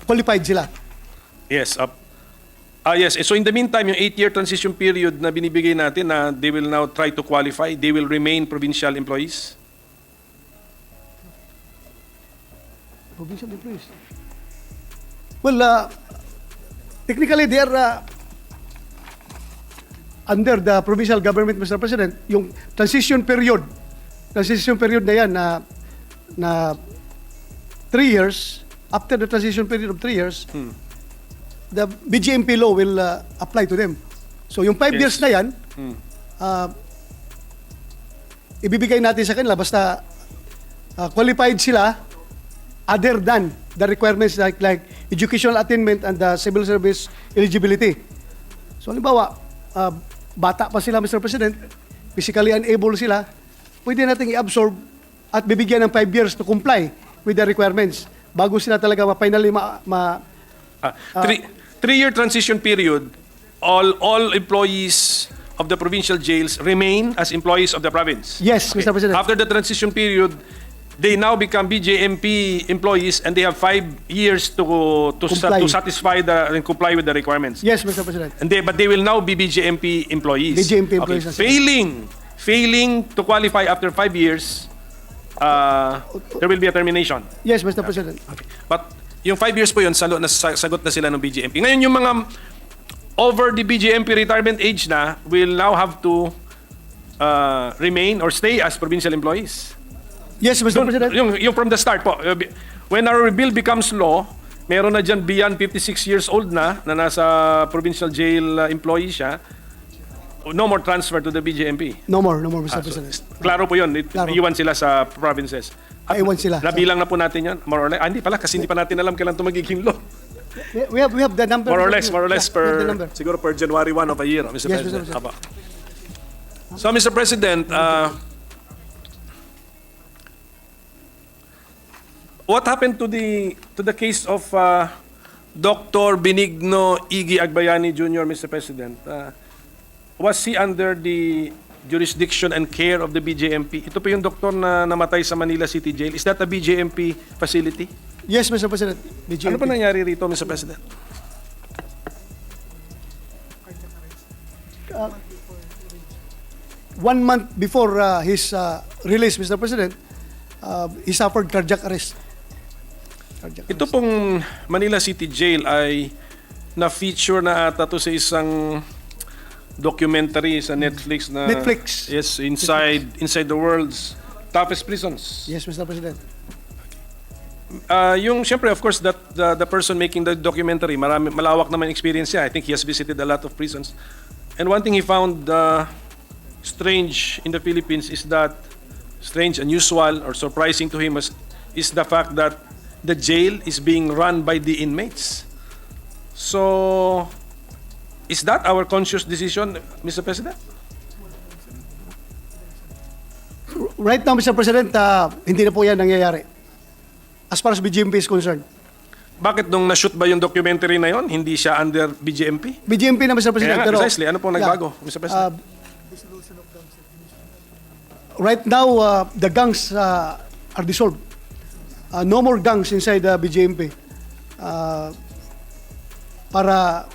qualified sila.
Yes. Yes. So in the meantime, yung 8-year transition period na binibigay natin na they will now try to qualify, they will remain provincial employees?
Provincial employees. Well, technically they are under the provincial government, Mr. President. Yung transition period na yan na 3 years, after the transition period of 3 years, the BGMP law will apply to them. So yung 5
Yes.
years na yan, ibibigay natin sa kanila basta qualified sila other than the requirements like educational attainment and the civil service eligibility. So halimbawa, bata pa sila, Mr. President, physically unable sila, pwede nating i-absorb at bibigyan ng 5 years to comply with the requirements bago sila talaga finally
3-year transition period, all employees of the provincial jails remain as employees of the province.
Yes, Mr. President.
After the transition period, they now become BJMP employees and they have 5 years to satisfy and comply with the requirements.
Yes, Mr. President.
But they will now be BJMP employees.
BJMP employees as well.
Failing to qualify after 5 years, there will be a termination.
Yes, Mr. President.
Okay. But yung 5 years po yun, sagot na sila ng BJMP. Ngayon yung mga over the BJMP retirement age na will now have to remain or stay as provincial employees.
Yes, Mr. President.
Yung from the start po, when our bill becomes law, meron na dyan beyond 56 years old na nasa provincial jail employee siya, no more transfer to the BJMP.
No more, Mr. President.
Klaro po yun,
Klaro.
iwan sila sa provinces.
Iwan sila.
Nabilang na po natin yan, more or less. Hindi pala, kasi hindi pa natin alam kailan ito magiging law.
We have the number.
More or less
Yeah, we have the number.
siguro per January 1 of a year, Mr.
Yes,
President.
Mr. President.
Aba. So, Mr. President, what happened to the case of Dr. Benigno Iggy Agbayani Jr., Mr. President? Was he under the jurisdiction and care of the BJMP? Ito po yung doktor na namatay sa Manila City Jail. Is that a BJMP facility?
Yes, Mr. President. BJMP.
Ano pa nangyari rito, Mr. President?
1 month before his release, Mr. President, he suffered cardiac arrest.
Ito pong Manila City Jail ay na-feature na ata to sa isang documentary sa Netflix na
Netflix.
Yes, inside the world's toughest prisons.
Yes, Mr. President.
Yung syempre of course that the person making the documentary, malawak naman experience niya. I think he has visited a lot of prisons. And one thing he found strange in the Philippines is that strange, unusual or surprising to him is the fact that the jail is being run by the inmates. So, is that our conscious decision, Mr. President?
Right now, Mr. President, hindi na po yan nangyayari. As far as BGMP is concerned.
Bakit nung na-shoot ba yung documentary na yon, hindi siya under BJMP?
BGMP na, Mr. President.
Kaya nga, precisely. Ano pong nagbago, Mr. President?
Right now, the gangs are dissolved. No more gangs inside the BJMP. para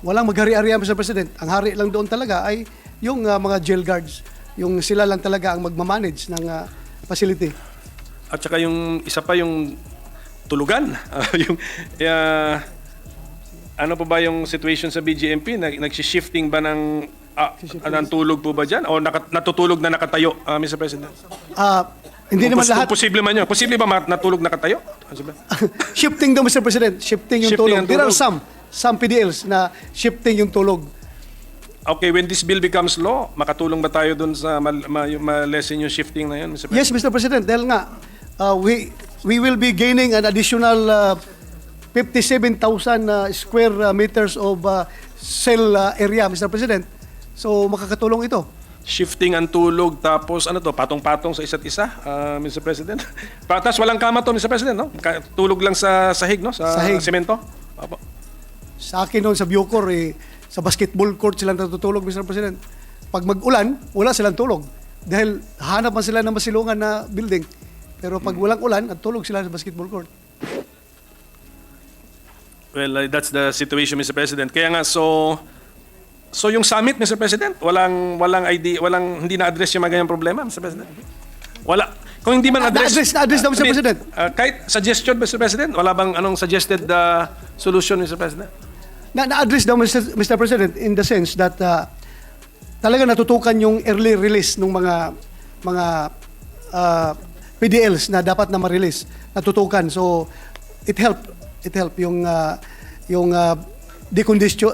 walang maghari-harian, Mr. President. Ang hari lang doon talaga ay yung mga jail guards. Yung sila lang talaga ang magmamanage ng facility.
At saka yung isa pa yung tulugan. Yung ano pa ba yung situation sa BGMP? Nag-shifting ba ng ng tulog po ba diyan o natutulog na nakatayo, Mr. President?
Hindi naman lahat.
Kung posible man yun. Posible ba natulog nakatayo?
Shifting daw, Mr. President. Shifting yung
Shifting
tulog.
ang
There are
tulog.
some PDLs na shifting yung tulog.
Okay, when this bill becomes law, makatulong ba tayo dun sa ma-lessen yung shifting na yun, Mr. President?
Yes, Mr. President. Dahil nga, we will be gaining an additional 57,000 square meters of cell area, Mr. President. So, makakatulong ito.
Shifting ang tulog tapos ano to, patong-patong sa isa't isa, Mr. President. Tapos walang kama to, Mr. President, no? Tulog lang sa sahig, no? Sa
Sahig.
semento. Opo.
Sa akin noon sa Bucor, sa basketball court sila natutulog, Mr. President. Pag mag-ulan, wala silang tulog. Dahil hanap man sila ng masilungan na building. Pero pag walang ulan, natulog sila sa basketball court.
Well, that's the situation, Mr. President. Kaya nga, so yung summit, Mr. President, hindi na-address yung mga ganyang problema, Mr. President? Wala. Kung hindi man address...
Na-address na, Mr. President.
Kahit suggestion, Mr. President, wala bang anong suggested solution, Mr. President?
Na-address daw, Mr. President, in the sense that talaga natutukan yung early release ng mga PDLs na dapat na ma-release. Natutukan. So, it helped yung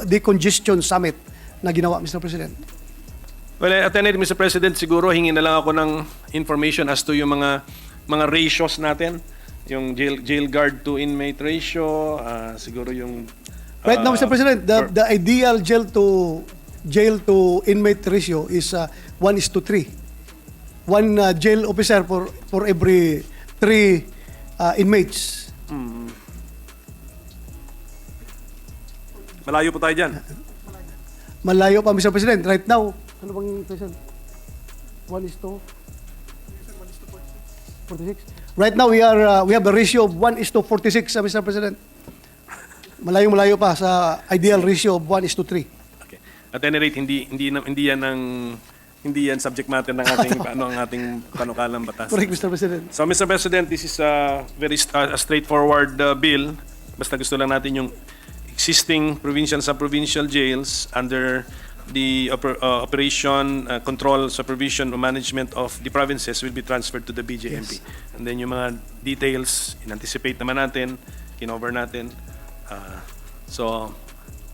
decongestion summit na ginawa, Mr. President.
Well, Attorney, Mr. President, siguro hingin na lang ako ng information as to yung mga ratios natin. Yung jail guard to inmate ratio, siguro yung...
Right now, Mr. President, the ideal jail to inmate ratio is 1:3. One jail officer for every 3 inmates.
Malayo po tayo dyan.
Malayo pa, Mr. President. Right now, ano bang President? 1:46. Right now, we have a ratio of 1:46, Mr. President. Malayo pa sa ideal ratio of 1:3.
Okay. At any rate, hindi yan subject matter ng ating ang ating panukalang batas.
Correct, Mr. President.
So, Mr. President, this is a very straightforward bill. Basta gusto lang natin yung existing provincial and sub-provincial jails under the operation, control, supervision, or management of the provinces will be transferred to the BJMP.
Yes.
And then yung mga details, in-anticipate naman natin, kinover natin. So,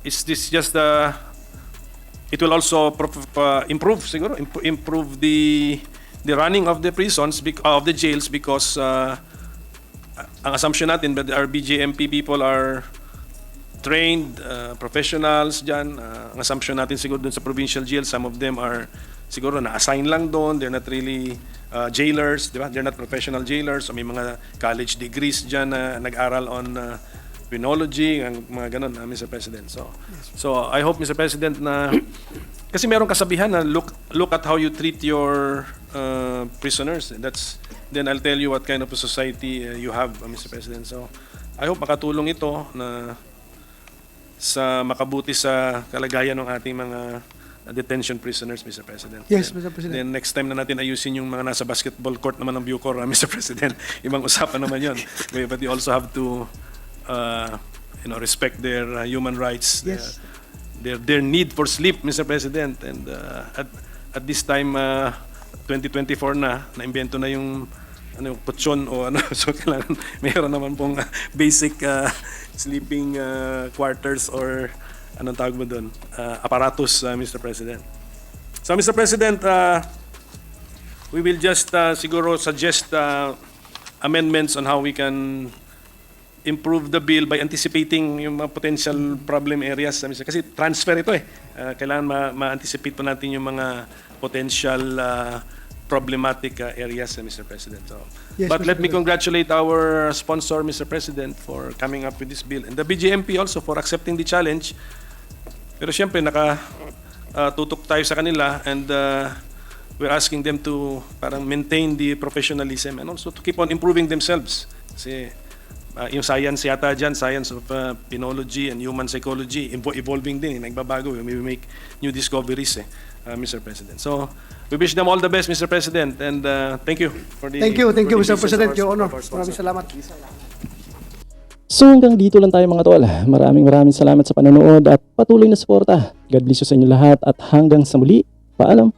is this just it will also improve siguro improve the running of the prisons of the jails because ang assumption natin that our BJMP people are trained professionals dyan. Ang assumption natin siguro dun sa provincial jail, some of them are siguro na-assign lang doon, they're not really jailers, di ba? They're not professional jailers, so may mga college degrees dyan na nag-aral on penology, ang mga ganun, Mr. President. So I hope, Mr. President, na kasi merong kasabihan na look at how you treat your prisoners. Then I'll tell you what kind of a society you have, Mr. President. So I hope makatulong ito na sa makabuti sa kalagayan ng ating mga detention prisoners, Mr. President.
Yes, Mr. President.
Then next time na natin ayusin yung mga nasa basketball court naman ng Bucor, Mr. President. Ibang usapan naman yun. But you also have to respect their human rights,
Yes.
their need for sleep, Mr. President. And at this time, 2024 na-imbento na yung kutsyon o ano, so kailangan mayroon naman pong basic sleeping quarters or anong tawag mo doon, apparatus, Mr. President. So, Mr. President, we will just siguro suggest amendments on how we can improve the bill by anticipating yung mga potential problem areas. Kasi transfer ito eh. Kailangan ma-anticipate pa natin yung mga potential problematic areas, Mr. President. So,
Yes,
but
Mr.
let me
President.
congratulate our sponsor, Mr. President, for coming up with this bill. And the BJMP also for accepting the challenge. Pero siyempre, tutok tayo sa kanila and we're asking them to parang maintain the professionalism and also to keep on improving themselves. Kasi yung science yata dyan, science of penology and human psychology, evolving din, nagbabago. We make new discoveries, Mr. President. So, we wish them all the best, Mr. President, and thank you for the...
Thank you,
for the
Mr.
business
President,
of
Your Honor.
our sponsor.
Maraming salamat.
So hanggang dito lang tayo mga tol. Maraming salamat sa panonood at patuloy na suporta. God bless you sa inyo lahat at hanggang sa muli. Paalam.